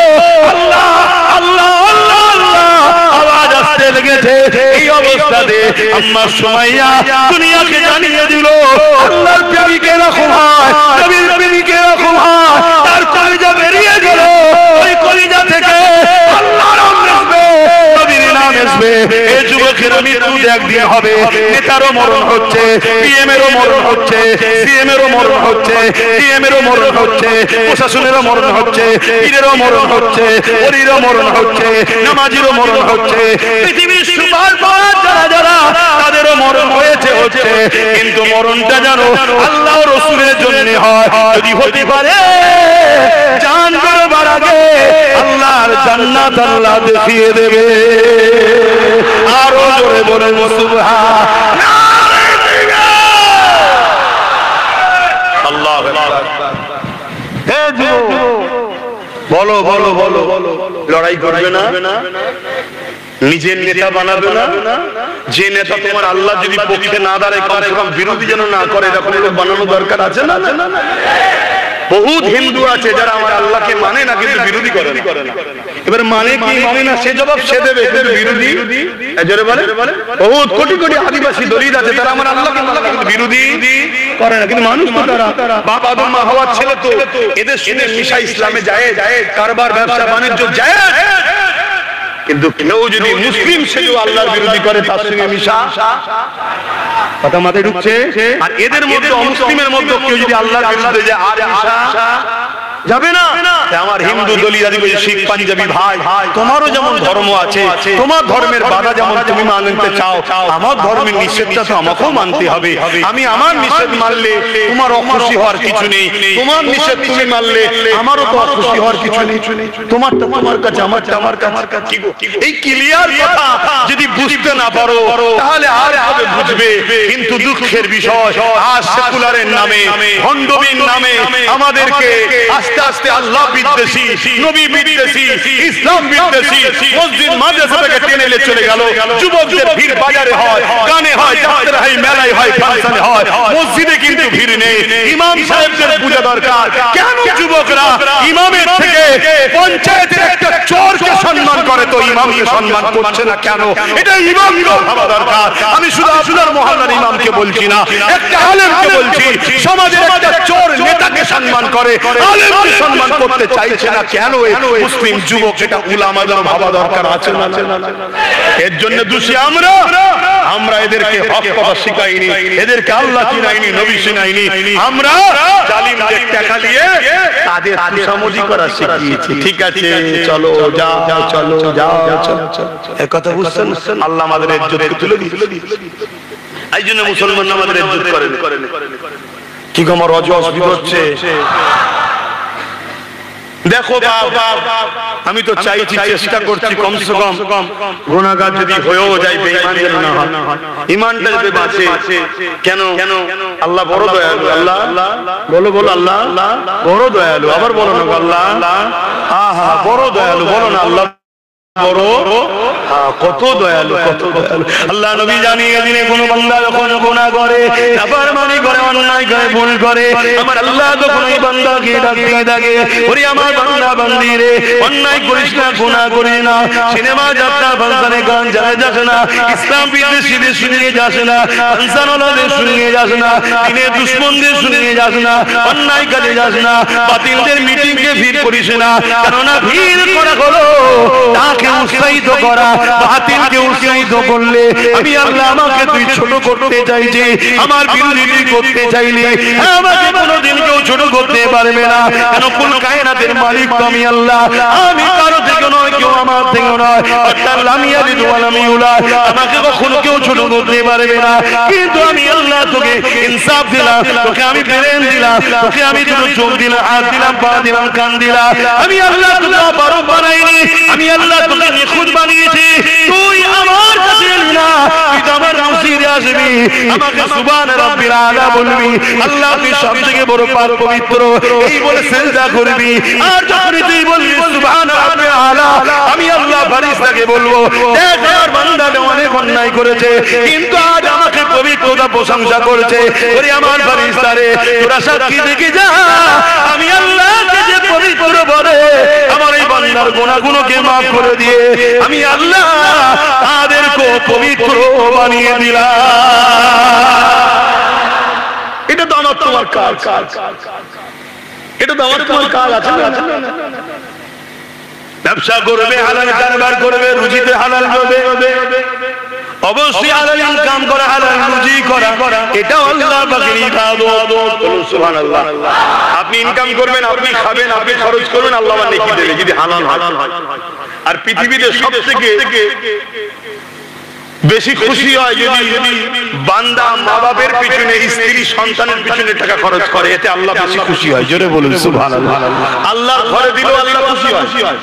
S1: আল্লাহ আল্লাহ আল্লাহ আল্লাহ আওয়াজ আসতে লেগেছে। এই অবস্থাতে আম্মা সুমাইয়া দুনিয়াকে জানিয়ে দিল আল্লাহর প্রেমিক এরকম হয়, নবীর প্রেমিক এরকম হয়, তার কলিজা বেরিয়ে গেল, ওই কলিজা থেকে আল্লাহর নাম আসবে, নবীর নাম আসবে। এই যুবকের মৃত্যু একদিন হবে, নেতারও মরণ হচ্ছে, পিএমেরও মরণ হচ্ছে, সিএমেরও মরণ হচ্ছে, ডিএমেরও মরণ হচ্ছে, প্রশাসনেরও মরণ হচ্ছে, পীরেরও মরণ হচ্ছে, ওলিরও মরণ হচ্ছে, নামাজিরও মরণ হচ্ছে, পৃথিবীর সুপার পাওয়ার যারা যারা তাদেরও মরণ হয়েছে হচ্ছে, কিন্তু মরণটা জানো আল্লাহ রাসূলের জন্য হয়। যদি হতে পারে জান বেরোবার আগে আল্লাহর জান্নাত আল্লাহ দেখিয়ে দেবে। আরো জোরে বলেন সুবহানাল্লাহ। আল্লাহু আকবার। হে যুবক, বলো বলো বলো, লড়াই করবে না, নিজের নেতা বানাবে না, যে নেতা তোমার আল্লাহ যদি পক্ষে না দাঁড়ায় কমসে কম বিরোধী যেন না করে, এরকম লোক বানানো দরকার আছে না? বহুত হিন্দু আছে যারা আমার আল্লাহকে মানে না কিন্তু বিরোধী করে না। এবার মানে কি মানে না সে জবাব সে দেবে, কিন্তু বিরোধী জোরে বলে। বহুত কোটি কোটি আদিবাসী দলিত আছে তারা আমার আল্লাহকে মানে কিন্তু বিরোধী করে না, কিন্তু মানুষ তো তারা বাপ আদম মা হওয়ার ছেলে, তো এদের শুনে মিশা ইসলামে যায়, কারবার ব্যবসা বাণিজ্য যায়, কিন্তু কেউ যদি মুসলিম সেও আল্লাহর বিরোধী করে তার সঙ্গে মিশা কথা মাথায় ঢুকছে। আর এদের মধ্যে অমুসলিমের মধ্যে কেউ যদি আল্লাহর বিরুদ্ধে যায় আর মিশা যাবে না। আমার হিন্দু দলীয় আদিবাসী শিখ পাঞ্জাবি ভাই, তোমারও যেমন ধর্ম আছে, তোমার ধর্মের বাধা যেমন তুমি মানতে চাও, আমার ধর্মের নিষেধটা তো আমাকেও মানতে হবে। আমি আমার নিষেধ মানলে তোমার অখুশি হওয়ার কিছু নেই, তোমার নিষেধ তুমি মানলে আমারও তো অখুশি হওয়ার কিছু নেই, তোমারটা তোমার কাছে, আমারটা আমার কাছে। এই ক্লিয়ার কথা যদি বুঝতে না পারো তাহলে আর কবে বুঝবে? কিন্তু দুঃখের বিষয় আজ সেকুলারের নামে, ভণ্ডবীর নামে আমাদেরকে আস্তে আস্তে আল্লাহ বিদ্বেষী, নবী বিদ্বেষী, ইসলাম বিদ্বেষী মসজিদ মাদ্রাসা থেকে টেনে নিয়ে চলে গেল। যুবকদের ভিড় বাজারে হয়, গানে হয়, যাত্রা হয়, মেলায় হয়, ফাংশনে হয়, মসজিদে কিন্তু ভিড় নেই। ইমাম সাহেবদের পূজা দরকার। কেন যুবকরা ইমামের থেকে পঞ্চায়েতের একটা চোরকে সম্মান করে তো ইমামকে সম্মান করছে না কেন? এটা ইমামকে ভাবা দরকার। আমি শুধু আপনার মহল্লার ইমামকে বলছি না, একটা আলেমকে বলছি। সমাজের একটা চোর নেতাকে সম্মান করে, আলেমকে সম্মান করতে চাইছে না কেন? মুসলিম যুবক এটা উলামাদের ভাবা দরকার আছে না? এর জন্য দোষী আমরা এদেরকে হক কথা শিখাইনি, এদেরকে আল্লাহ চিনাইনি, নবী চিনাইনি। আমরা জালিমদের টাকা দিয়ে তাদের খুশামদি করা শিখিয়েছি। ঠিক আছে, চলো যাও, চলো যাও, এই কথা বুঝছেন? আল্লাহ আমাদের ইজ্জতকে তুলে দিয়েছে। এই জন্য মুসলমান আমাদের ইজ্জত করেন। কি আমার রজ অসুবিধা হচ্ছে? দেখো বাবা, আমি তো চাইছি, চেষ্টা করছি কমসে কম গুনাহগার যদি হয়েও যায় বেঈমান যেন না হয়, ঈমানটা যদি বাঁচে। কেন আল্লাহ বড় দয়ালু। আল্লাহ বলো বলো, আল্লাহ বড় দয়ালু। আবার বলো না আল্লাহ আহা বড় দয়ালু, বলো না আল্লাহ বড়, কত দয়ালু, কত দয়ালু। আল্লাহ নবী জানিয়ে দিলেন কোন বান্দা যখন গুনাহ করে, নাফরমানি করে, অন্যায় করে, ভুল করে, আমার আল্লাহ তখন ওই বান্দাকে ডাকতে থাকে, ওরে আমার বান্দা বান্দি রে, অন্যায় করিস না, গুনাহ করিস না, সিনেমা যাত্রা ফাংশনে গান যায় যাস না, ইসলাম বিদ্বেষীদের শুনিয়ে যাস না, ফাংশনওয়ালাদের শুনিয়ে যাস না, দিনের দুশমনদের শুনিয়ে যাস না, অন্যায় কাজে যাস না, বাতিলদের মিটিংকে ভিড় করিস না। কেননা ভিড় করা হলো তাকে উৎসাহিত করা, বাতিলকে উৎসাহিত করলে আমি আল্লাহ আমাকে তুই ছোট করতে চাইছি, আমার বিরোধী করতে চাইলে আমাকে কোনোদিন কেউ ছোট করতে পারবে না। কেন কুল কায়নাতের মালিক তো আমি আল্লাহ, আমি কারো থেকে নয়, কেউ আমার থেকে নয়, অর্থাৎ আমি আলিদ ওয়া লাম ইউলাদ, আমাকে কখনো কেউ ছোট করতে পারবে না। কিন্তু আমি আল্লাহ তোকে ইনসাফ দিলাম, তোকে আমি ব্রেন দিলাম, তোকে আমি দুটো চোখ দিলাম, হাত দিলাম, পা দিলাম, কান দিলাম। আমি আল্লাহ তোকে অপারগ বানাইনি, আমি আল্লাহ তোকে নিখুঁত বানিয়েছি। তুই আমার কাছে এলি না, তুই তো আমার মসজিদে আসবি, আমাকে সুবহান রাব্বিল আলা বলবি, আল্লাহ তুই সবথেকে বড় পাক পবিত্র এই বলে সিজদা করবি। আর যখন তুই বলবি সুবহান রাব্বিল আলা, আমি আল্লাহ ফেরেশতাকে বলবো, দেখ আমার বান্দাটা অনেক অন্যায় করেছে, কিন্তু আজ আমাকে পবিত্রতা প্রশংসা করেছে। ওরে আমার ফেরেশতারে, তোরা সাক্ষী দেখে যা, আমি আল্লাহকে যে পবিত্র বলে আমার এই বান্দার গুনাহগুলোকে মাফ করে দিয়ে আমি আল্লাহ তাদেরকে পবিত্র বানিয়ে দিলাম। এটা তো আমার তোমার কাজ, এটা তো আমার তোমার কাজ আছে না? ব্যবসা করবে, হালাল কারবার করবে, রুজিতে হালাল করবে, অবশ্যই হালাল ইনকাম করা, হালাল রুজি করা, এটা আল্লাহর পাকের ইবাদত। সুবহানাল্লাহ। আপনি ইনকাম করবেন, আপনি খাবেন, আপনি খরচ করবেন, আল্লাহ নেকি দেবে যদি হালাল হয়। আর পৃথিবীতে সবথেকে বেশি খুশি হয় যদি বান্দা মা বাপের পিছনে, স্ত্রী সন্তানের পিছনে টাকা খরচ করে, এতে আল্লাহ বেশি খুশি হয়। জোরে বলুন সুবহানাল্লাহ। আল্লাহ ঘরে দিল আল্লাহ খুশি হয়,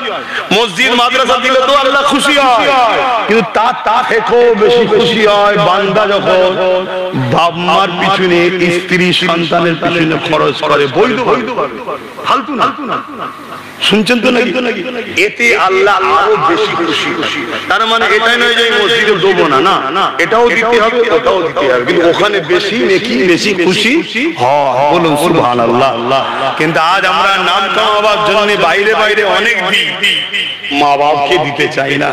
S1: মসজিদ মাদ্রাসা দিলে তো আল্লাহ খুশি হয়, কিন্তু তা থেকেও বেশি খুশি হয় বান্দা যখন বাপ মার পিছনে, স্ত্রী সন্তানের পিছনে খরচ করে বৈধ ফালতু না। শুনছেন তো নাকি? এতে আল্লাহ আরো বেশি খুশি। তার মানে এটাই নয় যে মসজিদে দেবো না, না, এটাও দিতে হবে, ওটাও দিতে হবে, কিন্তু ওখানে বেশি নেকি, বেশি খুশি হয়। বলুন সুবহানাল্লাহ। কিন্তু আজ আমরা নাম কামাবার জন্য বাইরে বাইরে অনেক দিই, মা বাপকে দিতে চাই না।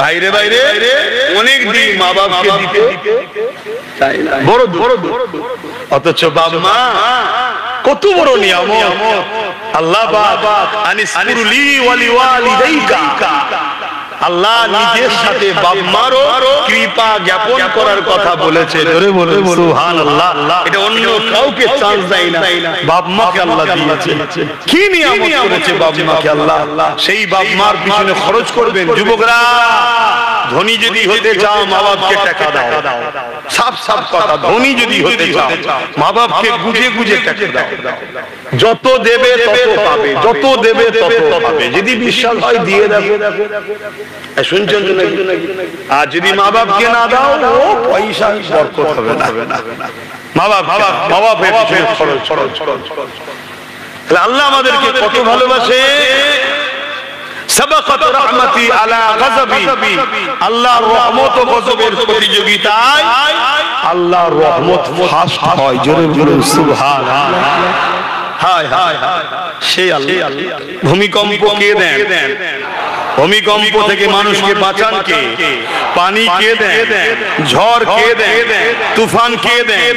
S1: বাইরে বাইরে অনেক দিই, মা বাপকে দিতে চাই না। বড় অথচ বাবা মা কত বড় নিয়ামত। আল্লাহ আনিসকুরলি ওয়া লিওয়ালিদাইকা, আল্লাহ নিজের সাথে বাপ মারও কৃপা জ্ঞাপন করার কথা বলেছে। জোরে বলে সুবহানাল্লাহ। এটা অন্য কাউকে চান্স দেয় না, বাপ মাকে আল্লাহ দিয়েছে। কি নিয়ামত করেছে বাপ মাকে আল্লাহ, সেই বাপ মার পিছনে খরচ করবেন। যুবকরা, ধনী যদি হতে চাও মা বাপকে টাকা দাও, সাফ কথা, ধনী যদি হতে চাও মা বাপকে গুজে গুজে টাকা দাও। যত দেবে তত পাবে, যত দেবে তত পাবে। যদি বিশ্বাস হয় দিয়ে দাও। শুনছেন তো নাকি? আর যদি মা বাপকে না দাও, ও পয়সা বরকত হবে না। মা বাপের পিছনে খরচ। আল্লাহ আমাদেরকে কত ভালোবাসে। সাবাকাত রাহমাতি আলা গাযাবি, আল্লাহর রহমত ও গজবের প্রতিযোগিতায় আল্লাহর রহমত ফাস্ট হয়। জোরে বলুন সুবহানাল্লাহ। হায় হায় সেই আল্লাহ। ভূমিকম্প কে দেন? ভূমিকম্প থেকে মানুষকে বাঁচান কে? পানি কে দেন? ঝড় কে দেন? তুফান কে দেন?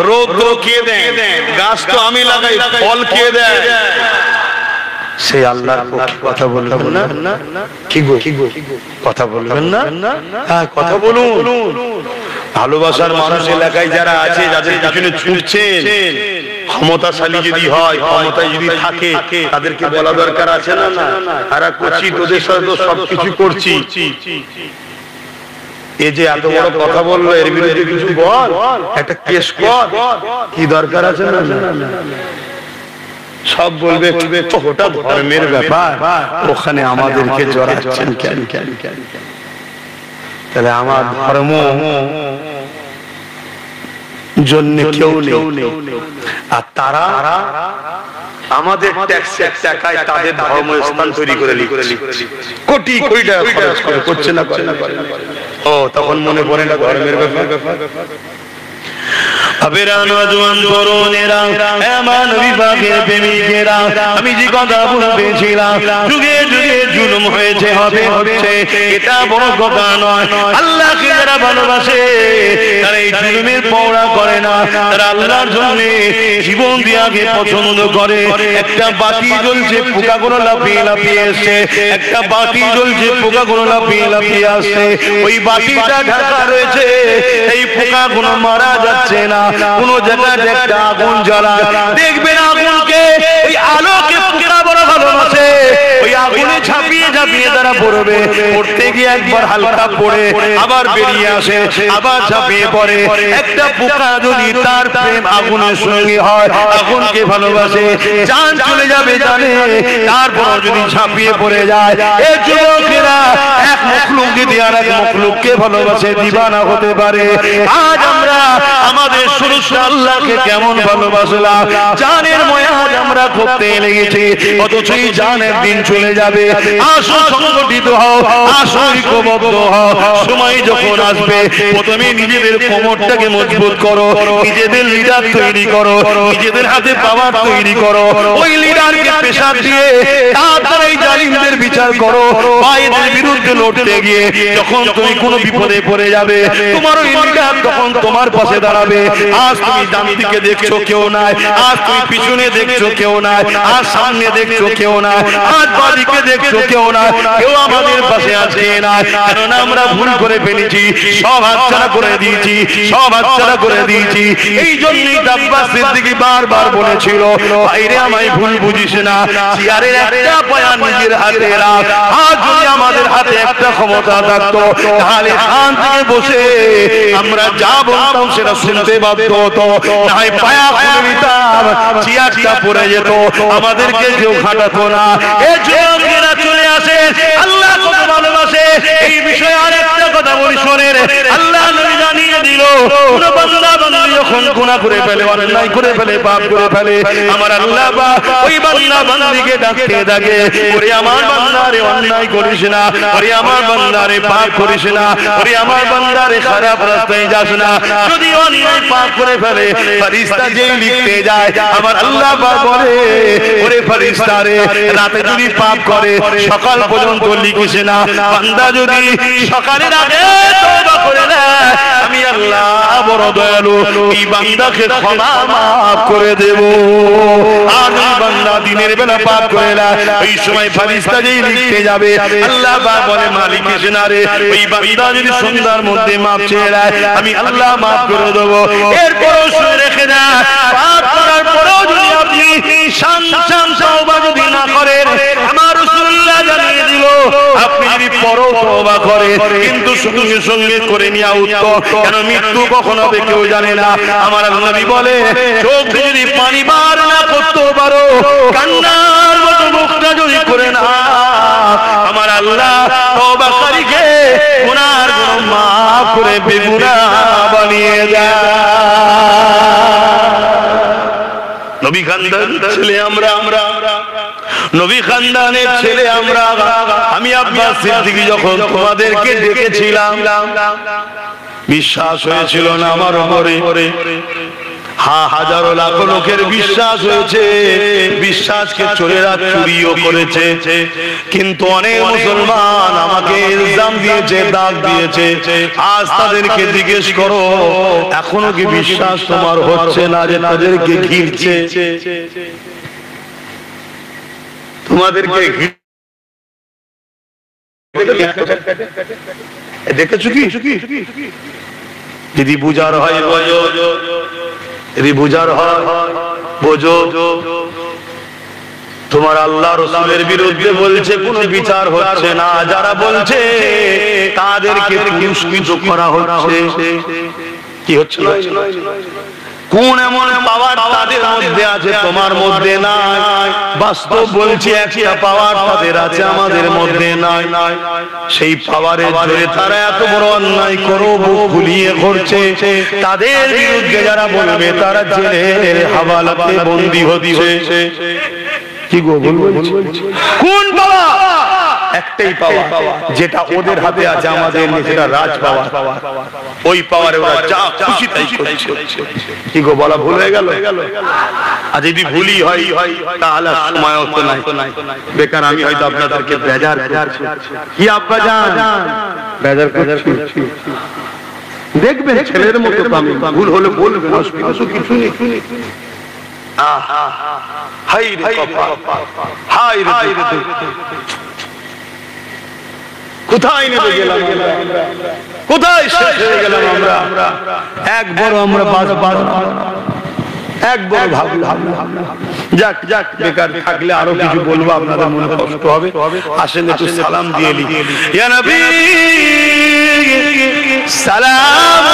S1: রৌদ্র কে দেন? গাছ তো আমি লাগাই, ফল কে দেন? সেই আল্লাহর পক্ষে কথা বলবেন না? কি গো কথা বলবেন না? হ্যাঁ কথা বলুন। ভালোবাসার মানুষ এলাকায় যারা আছে, যাদের পিছনে ছুটছেন, ক্ষমতাশালী যদি হয়, ক্ষমতায় যদি থাকে, তাদেরকে বলা দরকার আছে না? আরে করছি, তোদের সাথে তো সবকিছু করছি, এই যে এত বড় কথা বললো, এর বিরুদ্ধে কিছু বল, একটা কেস কর, কি দরকার আছে না? সব বলবে ওটা ধর্মের ব্যাপার, ওখানে আমাদেরকে জড়াচ্ছেন কেন? তাহলে আমার ধর্ম জন্য কেউ নেই, আর তারা আমাদের ট্যাক্সের টাকায় তাদের ধর্মস্থান তৈরি করে কোটি কোটি টাকা খরচ করে, করছে না? ও তখন মনে পড়ে না ধর্মের ব্যাপার? আমি যে কথা বলতেছিলাম, যুগে যুগে জুলুম হয়েছে, হবে হচ্ছে, এটা বড় কথা নয়। আল্লাহকে যারা ভালোবাসে তারা এই জুলুমের পরোয়া করে না, তারা আল্লাহর জন্য জীবন দিয়াকে পছন্দ করে। একটা বাতি জ্বলছে, পোকাগুলো লাফিয়ে লাফিয়ে আসছে, একটা বাতি জ্বলছে, পোকাগুলো লাফিয়ে লাফিয়ে আসছে, ওই বাতিটা ঢাকা রয়েছে, এই পোকাগুলো মারা যাচ্ছে না। কোন জায়গায় একটা আগুন জ্বালা, দেখবেন আগুনকে, ওই আলোকে পোকা বড় ভালোবাসে, ওই আগুনে ঝাঁপিয়ে ঝাঁপিয়ে তারা পড়বে, পড়তে গিয়ে একবার হালকা পড়ে আবার বেরিয়ে আসে, আবার ঝাঁপিয়ে পড়ে। একটা পোকা যদি তার প্রেম আগুনের সঙ্গে হয়, আগুনকে ভালোবাসে, জান চলে যাবে জানে, তারপর যদি ঝাঁপিয়ে পড়ে যায়। এই যুবকেরা এক মখলুক যদি আর এক মখলুককে ভালোবাসে, দিবানা হতে পারে। আজ আমরা আমাদের সুরক্ষা আল্লাহকে কেমন ভালোবাসলাম, জানের ময়াজ আমরা করতে লেগেছি, অথচ এই জানের দিন চলে যাবে। আসো সংগঠিত হও, আসো ঐক্যবদ্ধ হও। সময় যখন আসবে, প্রথমে নিজেদের কোমরটাকে মজবুত করো, নিজেদের লিডার তৈরি করো, নিজেদের হাতে পাওয়ার তৈরি করো, ওই লিডারকে পেশা দিয়ে তারপরে এই জালিমদের বিচার করো। ভাইদের বিরুদ্ধে লড়তে গিয়ে যখন তুমি কোনো বিপদে পড়ে যাবে, তোমার ওই লিডার তখন তোমার পাশে দাঁড়াবে। আজ তুমি ডান দিকে দেখছো কেউ নাই, আজ তুমি পিছনে দেখছো কেউ নাই, আজ সামনে দেখছো কেউ নাই, আজ বাদিকে দেখছো কেউ নাই, কেউ আমাদের পাশে আছে না। কারণ আমরা ভুল করে ফেলেছি, সব হাতছাড়া করে দিয়েছি, সব হাতছাড়া করে দিয়েছি। এই জন্যই আব্বাস সিদ্দিকী বারবার বলেছিল, বাইরে আমায় ভুল বুঝিস না, চেয়ারের একটা পায়া নিজের হাতে রাখ। আজ যদি আমাদের হাতে একটা ক্ষমতা থাকতো, তাহলে এখান থেকে বসে আমরা যা বলতাম সেটা শুনতে বাধ্য হতো, নাই পায়া খুলে নিতাম, চেয়ারটা পড়ে যেত, আমাদেরকে কেউ খাটাতো না। এই যুবকেরা চলে আসে, আল্লাহ কত ভালোবাসে। এই বিষয়ে আরেকটা কথা বলি শোনেন, আল্লাহ নবী জানিয়ে দিল, কোন বান্দা বান্দি যখন গুনাহ করে ফেলে, অন্যায় করে ফেলে, পাপ করে ফেলে, আমার আল্লাহ ওই বান্দা বান্দিকে ডাকতে থাকে, ওরে আমার বান্দারে অন্যায় করিস না, ওরে আমার বান্দারে পাপ করিস না, ওরে আমার বান্দারে খারাপ রাস্তায় যাস না। যদি অন্যায় পাপ করে ফেলে, ফেরেশতা যেই লিখতে যায়, আমার আল্লাহ বলে, ওরে ফেরেশতা রে, রাতে যদি পাপ করে সকাল পর্যন্ত লিখিস না, বান্দা যদি সকালের আগে তওবা করে নেয়, আমি আল্লাহ বড় দয়ালু, এই বান্দাকে ক্ষমা মাফ করে দেব। আর ওই বান্দা দিনের বেলা পাপ করে না, এই সময় ফেরেশতা যেই লিখতে যাবে, আল্লাহ বলে, মালিক এসে রে, ওই বান্দা যদি সন্ধ্যার মধ্যে মাপ চেয়ে নেয়, আমি আল্লাহ মাফ করে দেব। এরপরও শুনে রেখে না, পাপ করার পরেও যদি আপনি শান তওবা যদি না করেন, আমার রাসূলুল্লাহ জানিয়ে দিল, আপনি যদি পরও তওবা করেন, কিন্তু সঙ্গে সঙ্গে করে নেওয়া উত্তম, কেন মৃত্যু কখন হবে কেউ জানে না। আমার নবী বলে, চোখ যদি পানি বার না করতে পারো, কান্নার মতো মুখটা যদি করে না, আমার আল্লাহ তওবাকারীকে গুনার গুনাহ মাফ করে বেগুনাহ বানিয়ে দেয়। নবী খানদানের ছেলে আমরা, নবী খানদানের ছেলে আমরা। আমি আব্বাস সিদ্দিকী যখন তোমাদেরকে ডেকেছিলাম, বিশ্বাস হয়েছিল না আমার উপরে, হাজারো লাখো লোকের বিশ্বাস হয়েছে, বিশ্বাসকে চোরেরা চুরিও করেছে, কিন্তু অনেক মুসলমান আমাকে ইলজাম দিয়েছে, দাগ দিয়েছে। আজ তাদেরকে জিজ্ঞেস করো, এখনো কি বিশ্বাস তোমার হচ্ছে না যে তাদেরকে ঘিরছে? তোমাদেরকে দেখেছো কি? যদি বুঝার হয় বোঝো, যদি বুঝার হয় বোঝো। তোমার আল্লাহ রাসূলের বিরুদ্ধে বলছে কোনো বিচার হচ্ছে না, যারা বলছে তাদেরকে পুরস্কৃত করা হচ্ছে। কি হচ্ছে? কোন এমন পাওয়ার তাদের মধ্যে আছে তোমার মধ্যে নাই। বাস্তব বলছি একটা পাওয়ার তাদের আছে আমাদের মধ্যে নাই। সেই পাওয়ারের জোরে তারা এত বড় অন্যায় করো বুক ফুলিয়ে করছে। তাদের বিরুদ্ধে যারা বলবে তারা জেলের হাওয়ালাতে বন্দী হচ্ছে। কি গো বলবো কোন পাওয়া? একটাই পাওয়া যেটা ওদের হাতে আছে, আমাদের নিজেরা রাজ পাওয়া। ওই পাওয়ারে ওরা যা খুশি তাই করছে। কি গো বলা ভুল হয়ে গেল? আর যদি ভুলই হয় তাহলে সময় হতো নাই। বেকার আমি হয়তো আপনাদেরকে বেজার কি আব্বা জান বেজার করছি। দেখবেন ছেলের মতো আমি ভুল হলে বলবেন, কিছু নেই। হাই রে কপাল, হাই রে কোথায় নেমে গেলাম আমরা, কোথায় শেষ হয়ে গেলাম আমরা। একবার আমরা একবার ভাবলাম যাক যাক, বেকার থাকলে আরো কিছু বলবো, আপনাদের মনে কষ্ট হবে। আসেন একটু সালাম দিয়ে নি। ইয়া নবী সালাম।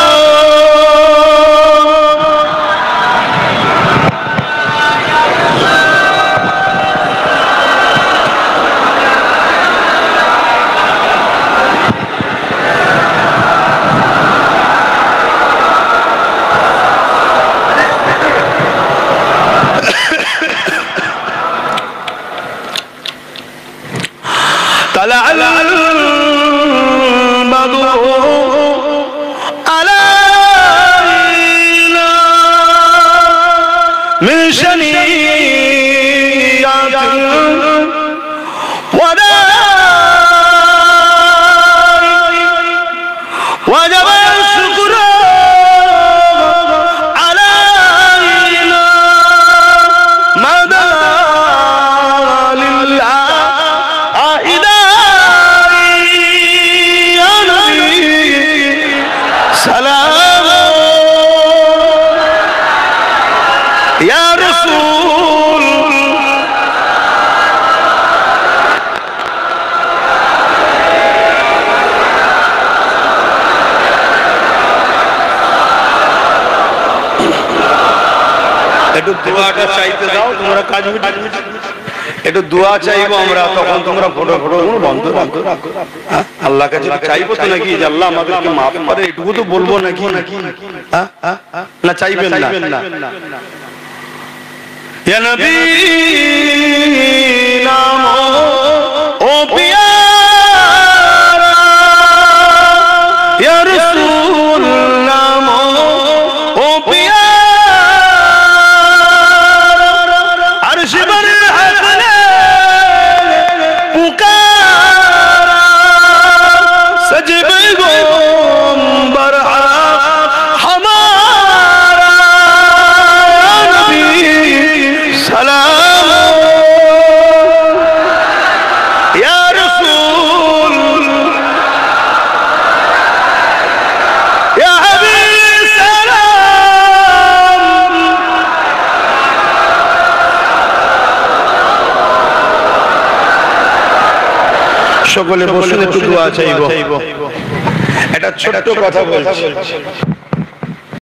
S1: একটু দোয়াটা চাইতে দাও, তোমরা কাজ একটু দোয়া চাইবো আমরা, তখন তোমরা ফটো বন্ধ রাখো। আল্লাহ কাছে চাইবো তো নাকি যে আল্লাহ আমাদেরকে মাফ করে, এটুকু তো বলবো নাকি না? চাইবেন না? ইয়া নবী নাম ও পিয়ারা, ইয়া রাসূল নাম ও পিয়ারা। সকলে বসে একটু দোয়া চাইবো। একটা ছোট্ট কথা বলছি।